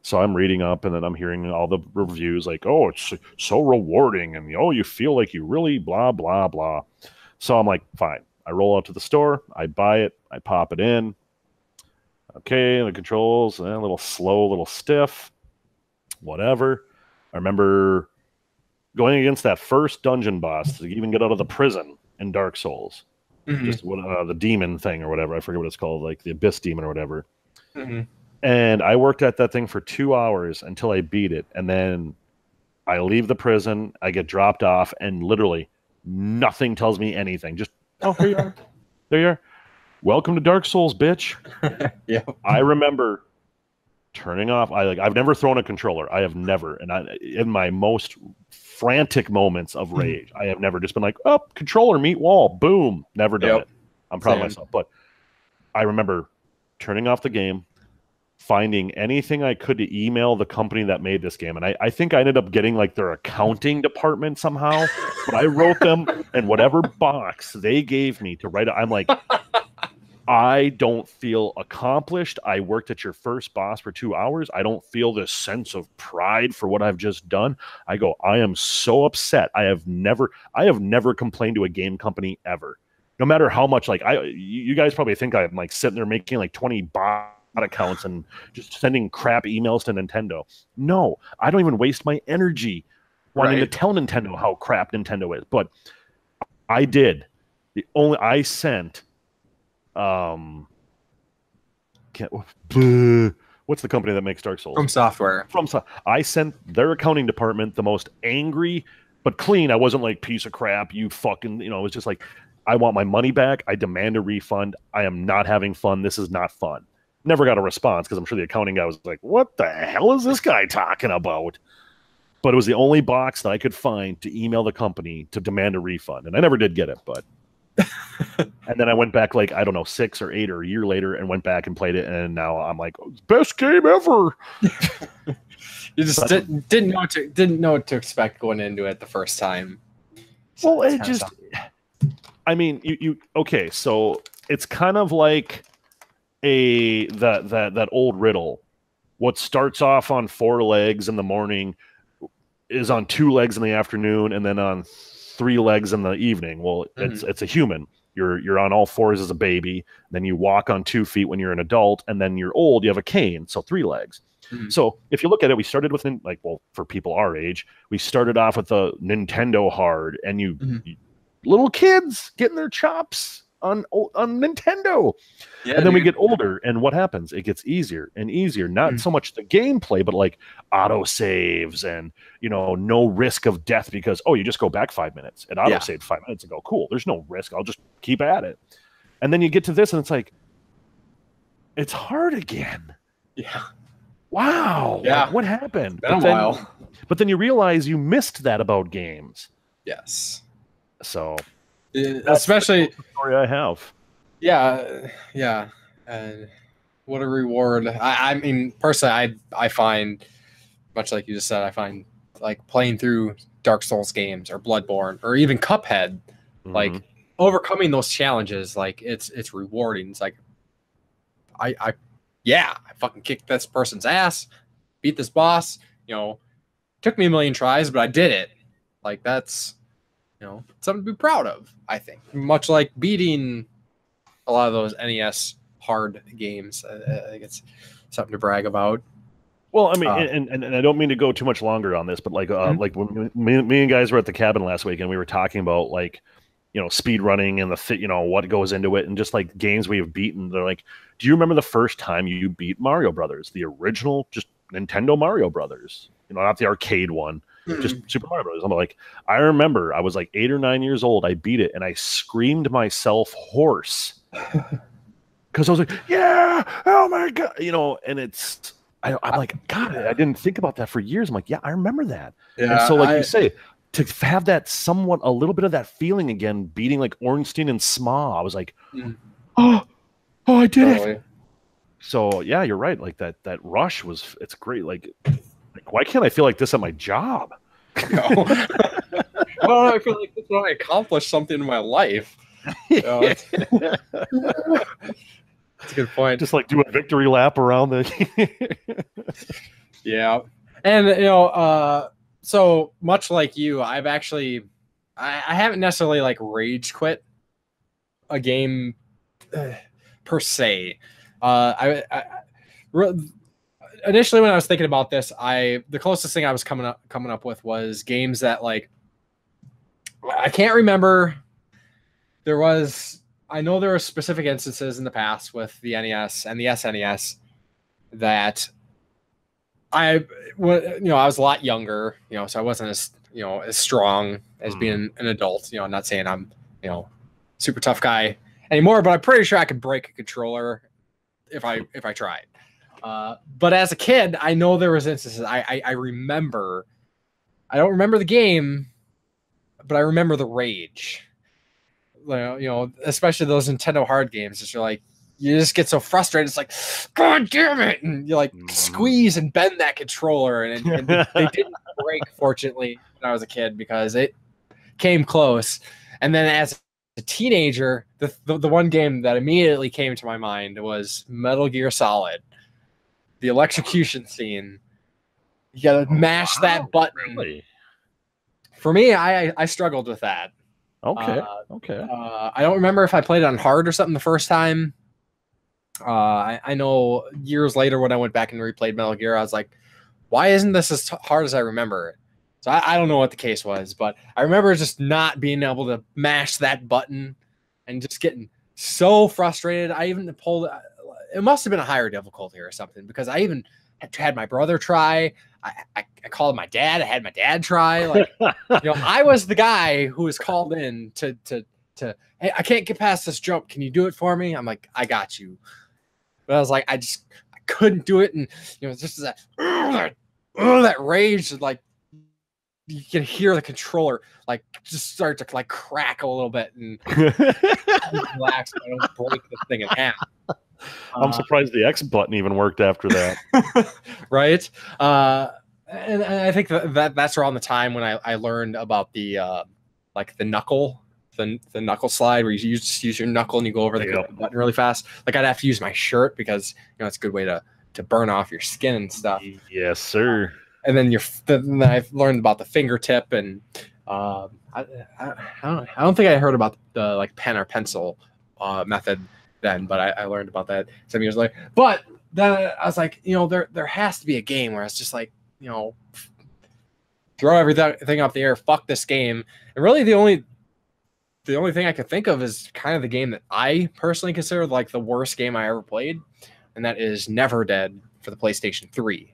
So I'm reading up, and then I'm hearing all the reviews like, oh, it's so rewarding, and oh, you feel like you really blah, blah, blah. So I'm like, fine. I roll out to the store, I buy it, I pop it in. Okay, the controls, a little slow, a little stiff, whatever. I remember going against that first dungeon boss to even get out of the prison in Dark Souls. Just the demon thing or whatever. I forget what it's called, like the Abyss Demon or whatever. And I worked at that thing for 2 hours until I beat it. And then I leave the prison, I get dropped off, and literally nothing tells me anything. Just, oh, here you are. There you are. Welcome to Dark Souls, bitch. Yeah. I remember turning off. I've never thrown a controller. I have never. And in my most frantic moments of rage, I have never just been like, oh, controller, meet wall, boom. Never done it. I'm proud of myself. But I remember turning off the game, finding anything I could to email the company that made this game. And I think I ended up getting like their accounting department somehow. But I wrote them in whatever box they gave me to write it. I'm like, I don't feel accomplished. I worked at your first boss for 2 hours. I don't feel this sense of pride for what I've just done. I go, I am so upset. I have never complained to a game company ever. No matter how much, you guys probably think I'm like sitting there making like 20 bot accounts and just sending crap emails to Nintendo. No, I don't even waste my energy wanting to tell Nintendo how crap Nintendo is. But I did. I sent what's the company that makes Dark Souls? From Software. I sent their accounting department the most angry but clean. I wasn't like, piece of crap, you fucking, it was just like, I want my money back. I demand a refund. I am not having fun. This is not fun. Never got a response because I'm sure the accounting guy was like, what the hell is this guy talking about? But it was the only box that I could find to email the company to demand a refund. And I never did get it, but And then I went back like, I don't know, 6 or 8 or a year later and went back and played it. And now I'm like, best game ever. You just didn't know what to expect going into it the first time. Well, it just, I mean, okay, so it's kind of like that old riddle. What starts off on 4 legs in the morning is on 2 legs in the afternoon, and then on 3 legs in the evening. Well, it's a human. You're on all 4s as a baby, then you walk on 2 feet when you're an adult, and then you're old, you have a cane, so 3 legs. So if you look at it, we started with, like, well, for people our age, we started off with a Nintendo hard, and you little kids getting their chops on Nintendo. Yeah, and then we get older, and what happens? It gets easier and easier. Not so much the gameplay, but like auto saves and, no risk of death because, you just go back 5 minutes. It auto saved 5 minutes ago. Cool. There's no risk. I'll just keep at it. And then you get to this, and it's like, it's hard again. Yeah. Wow. Yeah. What happened? It's been a while. But then you realize you missed that about games. Yes. So, especially the story I have. Yeah. And what a reward. I mean, personally, I find, much like you just said, I find like playing through Dark Souls games or Bloodborne or even Cuphead, like overcoming those challenges, like it's rewarding. It's like I fucking kicked this person's ass, beat this boss. Took me a million tries, but I did it. Like that's something to be proud of. I think much like beating a lot of those NES hard games. I think it's something to brag about. Well, I mean, and I don't mean to go too much longer on this, but like like when me and guys were at the cabin last week, and we were talking about like speed running and what goes into it, and just like games we have beaten. They're like, do you remember the first time you beat Mario Brothers, the original, just Nintendo Mario Brothers? Not the arcade one, just Super Mario Brothers. I'm like, I remember I was like 8 or 9 years old. I beat it, and I screamed myself hoarse because I was like, yeah, oh my god, and it's. I'm like, God, I didn't think about that for years. I'm like, yeah, I remember that. Yeah, and so, like you say, to have that somewhat, a little bit of that feeling again, beating like Ornstein and Sma, I was like, oh, I did it. So, yeah, you're right. Like that rush it's great. Like, why can't I feel like this at my job? Well, I feel like this when I accomplished something in my life. That's a good point. Just like do a victory lap around the. Yeah. And, so much like you, I haven't necessarily like rage quit a game per se. Initially when I was thinking about this, the closest thing I was coming up with was games that like, I can't remember. I know there were specific instances in the past with the NES and the SNES that I was a lot younger, so I wasn't as strong as being an adult. I'm not saying I'm, super tough guy anymore, but I'm pretty sure I could break a controller if I tried. But as a kid, I know there was instances. I remember. I don't remember the game, but I remember the rage. Especially those Nintendo hard games. It's like you just get so frustrated. It's like, God damn it! And you like squeeze and bend that controller, and they didn't break. Fortunately, when I was a kid, because it came close. And then as a teenager, the one game that immediately came to my mind was Metal Gear Solid. The electrocution scene. You gotta mash that button. Really? For me, I struggled with that. Okay. I don't remember if I played it on hard or something the first time. I know years later when I went back and replayed Metal Gear, I was like, why isn't this as hard as I remember it? So I don't know what the case was, but I remember just not being able to mash that button and just getting so frustrated. I even pulled it must have been a higher difficulty or something, because I even had my brother try. I called my dad. I had my dad try. Like, I was the guy who was called in to hey, I can't get past this jump. Can you do it for me? I'm like, I got you. But I was like, I couldn't do it, and just that rage, like you can hear the controller like just start to like crack a little bit and relax. I don't break the thing in half. I'm surprised the X button even worked after that. Right. And I think that's around the time when I learned about the like the knuckle slide where you just use your knuckle and you go over the button really fast. Like I'd have to use my shirt because it's a good way to burn off your skin and stuff. Yes, sir. And then then I've learned about the fingertip and I don't think I heard about the like pen or pencil method then, but I learned about that some years later. But then I was like, there has to be a game where it's just like, throw everything up the air, fuck this game. And really the only thing I could think of is kind of the game that I personally consider like the worst game I ever played, and that is Never Dead for the PlayStation 3.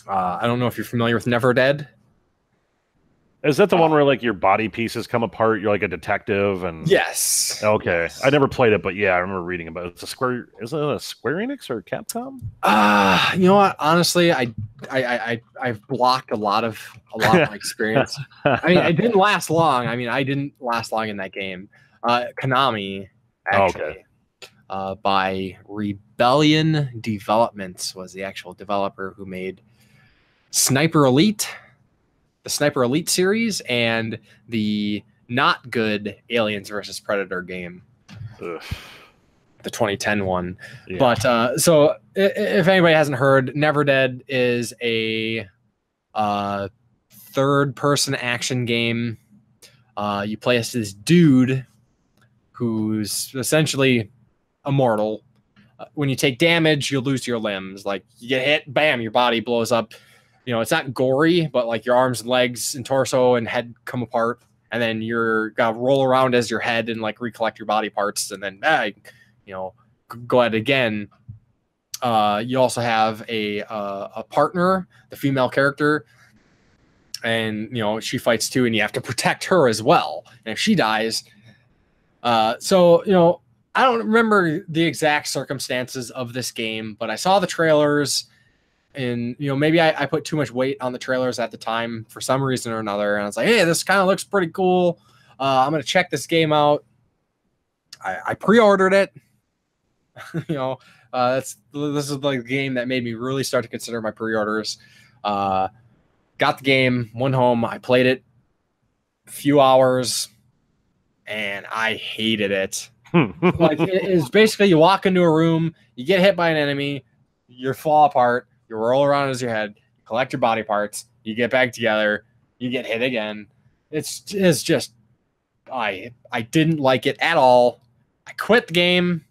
I don't know if you're familiar with Never Dead. Is that the one where like your body pieces come apart? You're like a detective, and yes. Okay, yes. I never played it, but yeah, I remember reading about it. Is it a Square Enix or Capcom? You know what? Honestly, I've blocked a lot of my experience. I mean, it didn't last long. I mean, I didn't last long in that game. Konami, actually, by Rebellion Developments was the actual developer who made Sniper Elite. The Sniper Elite series and the not good Aliens versus Predator game. Ugh. The 2010 one. Yeah. But so if anybody hasn't heard, Never Dead is a third-person action game. You play as this dude who's essentially immortal. When you take damage, you lose your limbs. Like you get hit, bam, your body blows up. It's not gory, but like your arms and legs and torso and head come apart, and then you're gotta roll around as your head and like recollect your body parts, and then go at it again. You also have a partner, the female character, and she fights too, and you have to protect her as well. And if she dies, I don't remember the exact circumstances of this game, but I saw the trailers. And, maybe I put too much weight on the trailers at the time for some reason or another. And I was like, hey, this kind of looks pretty cool. I'm going to check this game out. I pre-ordered it. This is like the game that made me really start to consider my pre-orders. Got the game, went home. I played it a few hours, and I hated it. Like it is basically you walk into a room, you get hit by an enemy, you fall apart. You roll around as your head, you collect your body parts, you get back together, you get hit again. It's just, I didn't like it at all. I quit the game.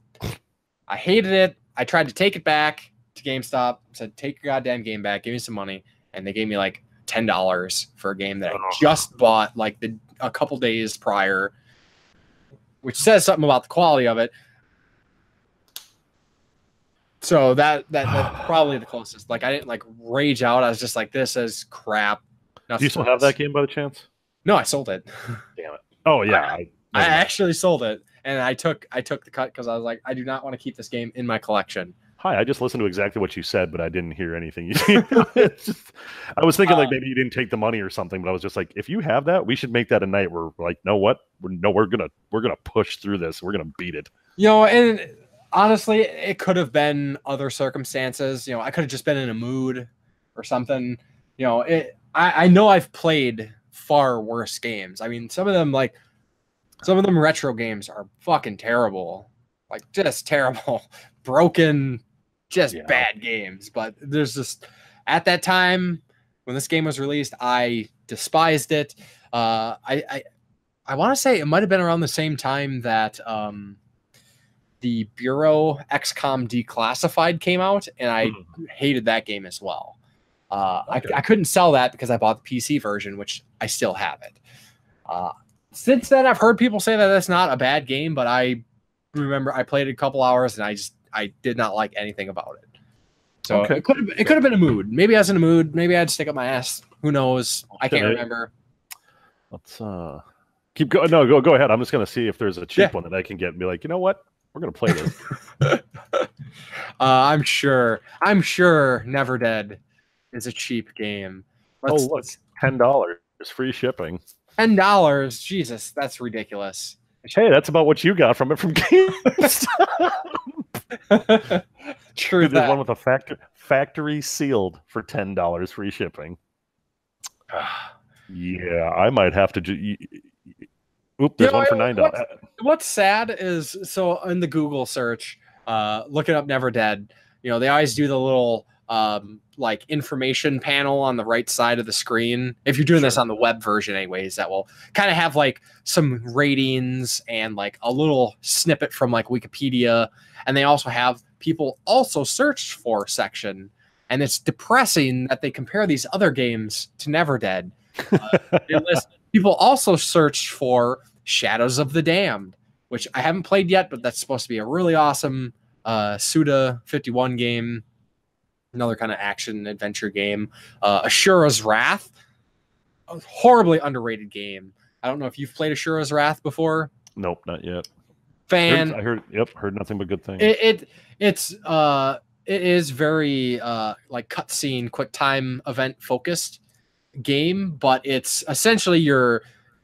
I hated it. I tried to take it back to GameStop. Said, take your goddamn game back. Give me some money. And they gave me like $10 for a game that I just bought like a couple days prior, which says something about the quality of it. So that's probably the closest. Like I didn't like rage out. I was just like, this is crap. Do you still have that game by the chance? No, I sold it. Damn it. Oh yeah. I actually sold it, and I took the cut because I was like, I do not want to keep this game in my collection. Hi, I just listened to exactly what you said, but I didn't hear anything you said. I was thinking like maybe you didn't take the money or something, but I was just like, if you have that, we should make that a night where we're like, know what? We're gonna push through this. We're gonna beat it. And honestly, it could have been other circumstances. I could have just been in a mood or something. I know I've played far worse games. I mean, some of them retro games are fucking terrible. Like just terrible, broken, bad games. But there's just at that time when this game was released, I despised it. I want to say it might have been around the same time that the Bureau XCOM Declassified came out, and I hated that game as well. I couldn't sell that because I bought the PC version, which I still have it. Since then, I've heard people say that that's not a bad game, but I remember I played it a couple hours, and I did not like anything about it. So it could have been a mood. Maybe I was in a mood. Maybe I'd stick up my ass. Who knows? I can't remember. Let's keep going. No, go ahead. I'm just gonna see if there's a cheap one that I can get and be like, you know what? We're gonna play this. I'm sure Never Dead is a cheap game. $10 free shipping. $10. Jesus, that's ridiculous. Hey, that's about what you got from it from GameStop. True. There's one with a factory sealed for $10 free shipping. Yeah, I might have to. There's one for $9. What's sad is, so in the Google search, looking up Never Dead, they always do the little like information panel on the right side of the screen. If you're doing this on the web version anyways, that will kind of have like some ratings and like a little snippet from like Wikipedia. And they also have people also searched for section. And it's depressing that they compare these other games to Never Dead. They list people also searched for Shadows of the Damned, which I haven't played yet, but that's supposed to be a really awesome Suda 51 game. Another kind of action adventure game. Ashura's Wrath, a horribly underrated game. I don't know if you've played Ashura's Wrath before. Nope, not yet. I heard nothing but good things. It is very like cutscene, quick time event focused game, but it's essentially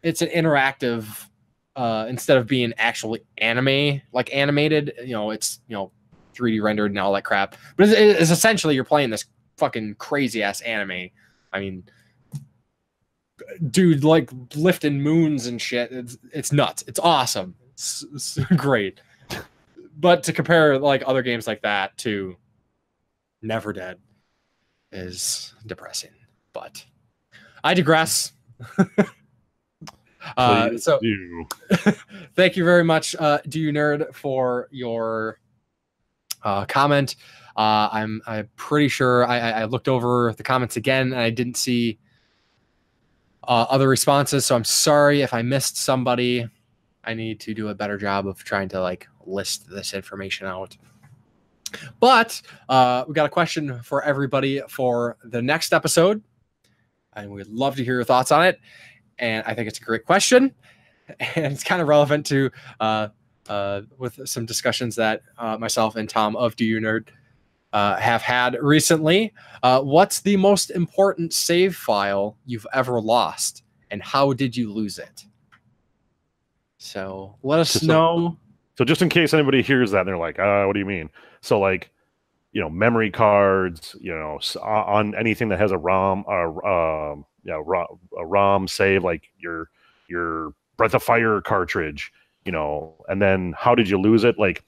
it's an interactive instead of being actually animated. It's 3D rendered and all that crap. But it's essentially you're playing this fucking crazy ass anime. I mean, dude, like lifting moons and shit. It's nuts. It's awesome. It's great. But to compare like other games like that to Never Dead is depressing. But I digress. So thank you very much, Do You Nerd, for your comment. I'm pretty sure I looked over the comments again and I didn't see other responses, so I'm sorry if I missed somebody. I need to do a better job of trying to like list this information out. But we got a question for everybody for the next episode, and we'd love to hear your thoughts on it. And I think it's a great question, and it's kind of relevant to with some discussions that myself and Tom of Do You Nerd have had recently. What's the most important save file you've ever lost, and how did you lose it? So let us know. So just in case anybody hears that and they're like, what do you mean? So like, memory cards, on anything that has a ROM, a ROM save, like your Breath of Fire cartridge, and then how did you lose it? Like,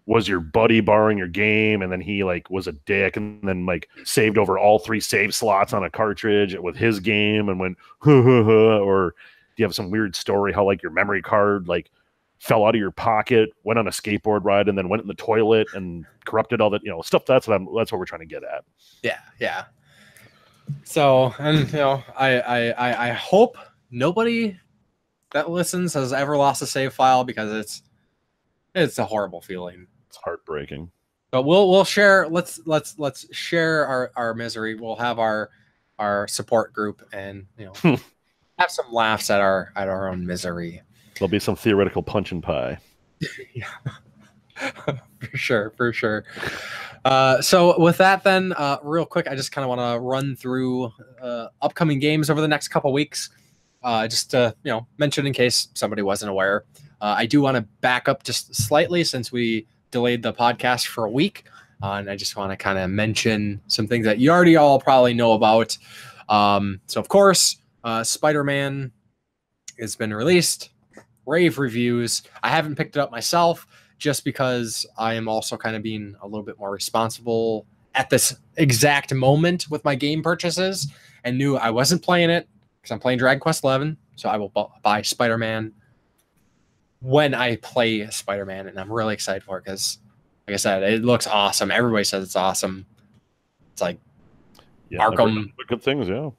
was your buddy borrowing your game and then he like was a dick and then like saved over all 3 save slots on a cartridge with his game and went, or do you have some weird story how like your memory card like fell out of your pocket, went on a skateboard ride, and then went in the toilet and corrupted all that, stuff. That's what we're trying to get at. Yeah. So, and I hope nobody that listens has ever lost a save file, because it's a horrible feeling. It's heartbreaking. But we'll share. Let's share our misery. We'll have our support group and have some laughs at our own misery. There'll be some theoretical punch and pie. Yeah. For sure. So with that then, real quick, I just kind of want to run through upcoming games over the next couple weeks. Just to mention in case somebody wasn't aware. I do want to back up just slightly since we delayed the podcast for a week. And I just want to kind of mention some things that you already all probably know about. So of course, Spider-Man has been released. Rave reviews. I haven't picked it up myself just because I am also kind of being a little bit more responsible at this exact moment with my game purchases, and knew I wasn't playing it because I'm playing Dragon Quest XI. So I will buy Spider-Man when I play Spider-Man, and I'm really excited for it because, like I said, it looks awesome. Everybody says it's awesome. It's like Arkham. Good things, yeah.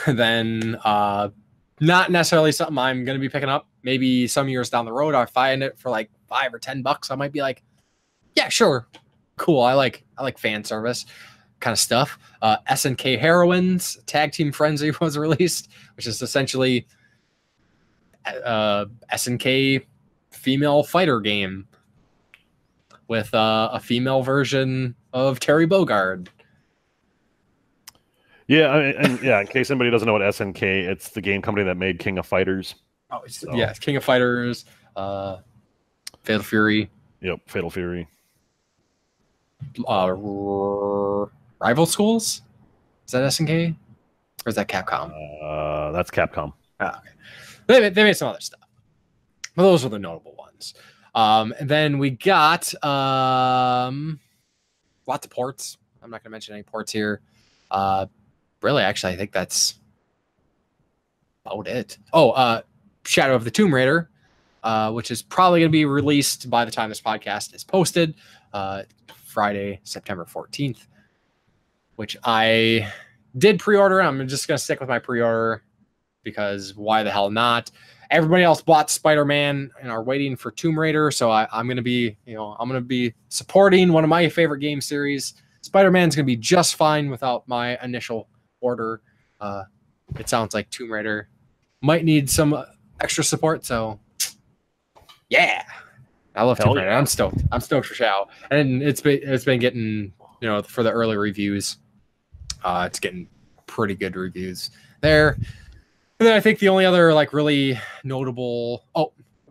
Then not necessarily something I'm going to be picking up. Maybe some years down the road, I'll find it for like $5 or $10. I might be like, yeah, sure, cool. I like fan service kind of stuff. SNK Heroines Tag Team Frenzy was released, which is essentially SNK female fighter game with a female version of Terry Bogard. Yeah, and in case anybody doesn't know what SNK, it's the game company that made King of Fighters. Oh, yeah, King of Fighters, Fatal Fury. Yep, Fatal Fury. Rival Schools? Is that SNK? Or is that Capcom? That's Capcom. Okay. They made some other stuff. But those are the notable ones. And then we got lots of ports. I'm not going to mention any ports here. Really, actually, I think that's about it. Oh, Shadow of the Tomb Raider, which is probably going to be released by the time this podcast is posted, Friday, September 14th, which I did pre-order. I'm just going to stick with my pre-order because why the hell not? Everybody else bought Spider-Man and are waiting for Tomb Raider, so I'm going to be, I'm going to be supporting one of my favorite game series. Spider-Man's going to be just fine without my initial order. It sounds like Tomb Raider might need some extra support, so yeah, I love Tomb Raider. Yeah. I'm stoked for Shao, and it's been getting for the early reviews, it's getting pretty good reviews there. And then I think the only other really notable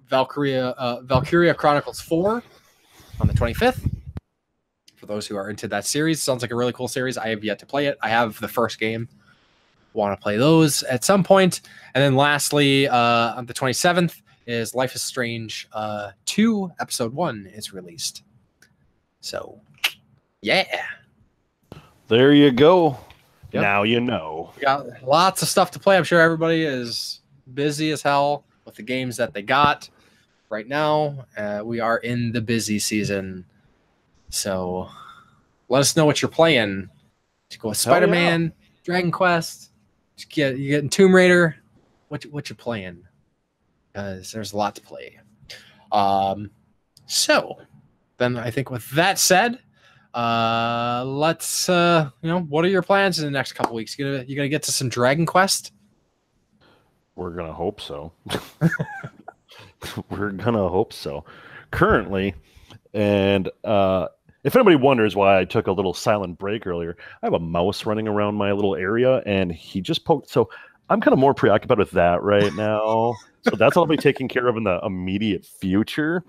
Valkyria Chronicles 4 on the 25th. For those who are into that series, sounds like a really cool series. I have yet to play it. I have the first game. Want to play those at some point. And then lastly, on the 27th is Life is Strange 2 Episode 1 is released. So, yeah. There you go. Yep. Now you know. We got lots of stuff to play. I'm sure everybody is busy as hell with the games that they got right now. We are in the busy season. So let us know what you're playing. To go with Spider-Man, Dragon Quest, you getting Tomb Raider. What you playing? Because there's a lot to play. So then I think with that said, let's what are your plans in the next couple weeks? You gonna get to some Dragon Quest? We're gonna hope so. We're gonna hope so. Currently, and if anybody wonders why I took a little silent break earlier, I have a mouse running around my little area, and he just poked. So I'm kind of more preoccupied with that right now. So that's all I'll be taking care of in the immediate future.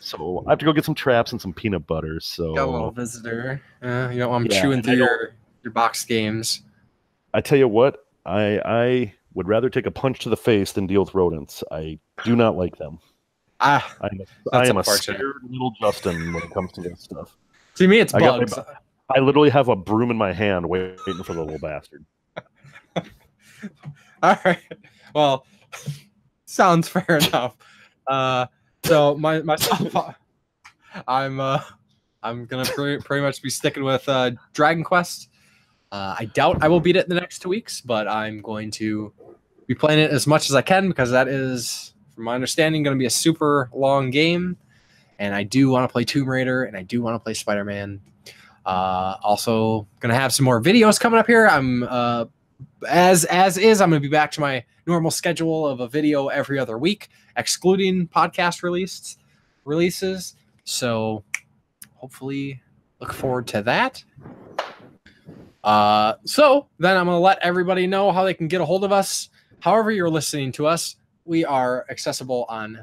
So I have to go get some traps and some peanut butter. So got a little visitor. I'm chewing through your box games. I tell you what, I would rather take a punch to the face than deal with rodents. I do not like them. I am a scared little Justin when it comes to this stuff. To me, it's bugs. I literally have a broom in my hand waiting for the little bastard. All right. Well, sounds fair enough. So myself, I'm gonna pretty much be sticking with Dragon Quest. I doubt I will beat it in the next 2 weeks, but I'm going to be playing it as much as I can because that is, from my understanding, going to be a super long game. And I do want to play Tomb Raider, and I do want to play Spider-Man. Also, going to have some more videos coming up here. I'm as is. I'm going to be back to my normal schedule of a video every other week, excluding podcast releases. So hopefully, look forward to that. So then I'm going to let everybody know how they can get a hold of us. However you're listening to us, we are accessible on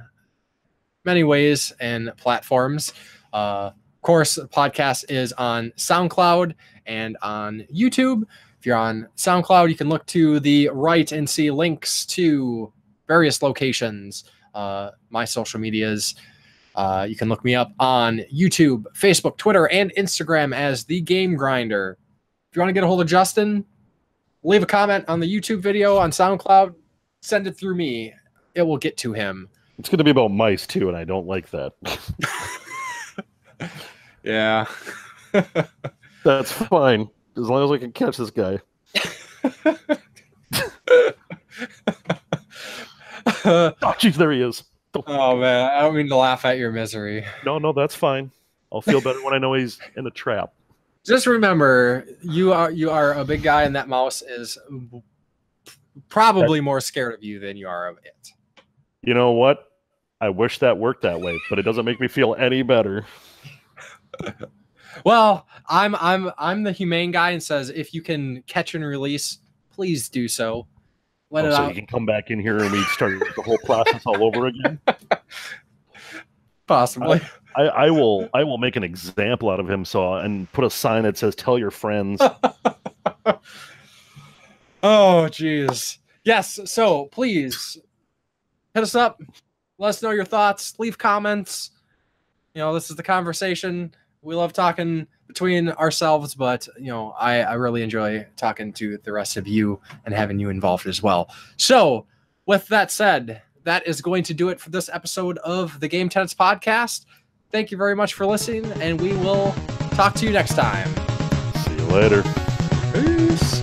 many ways and platforms. Of course, the podcast is on SoundCloud and on YouTube. If you're on SoundCloud, you can look to the right and see links to various locations, my social medias. You can look me up on YouTube, Facebook, Twitter, and Instagram as The Game Grinder. If you want to get a hold of Justin, leave a comment on the YouTube video on SoundCloud. Send it through me. It will get to him. It's going to be about mice, too, and I don't like that. Yeah. That's fine, as long as I can catch this guy. Oh, jeez, there he is. Oh, man. I don't mean to laugh at your misery. No, that's fine. I'll feel better when I know he's in a trap. Just remember, you are a big guy, and that mouse is probably more scared of you than you are of it. You know what? I wish that worked that way, but it doesn't make me feel any better. Well, I'm the humane guy and says if you can catch and release, please do so. Let it so out. you can come back in here and we start the whole process all over again. Possibly. I will make an example out of him and put a sign that says "Tell your friends." Oh, geez. Yes. So please hit us up. Let us know your thoughts. Leave comments. This is the conversation. We love talking between ourselves, but I really enjoy talking to the rest of you and having you involved as well. So with that said, that is going to do it for this episode of the Game Tenants Podcast. Thank you very much for listening, and we will talk to you next time. See you later. Peace.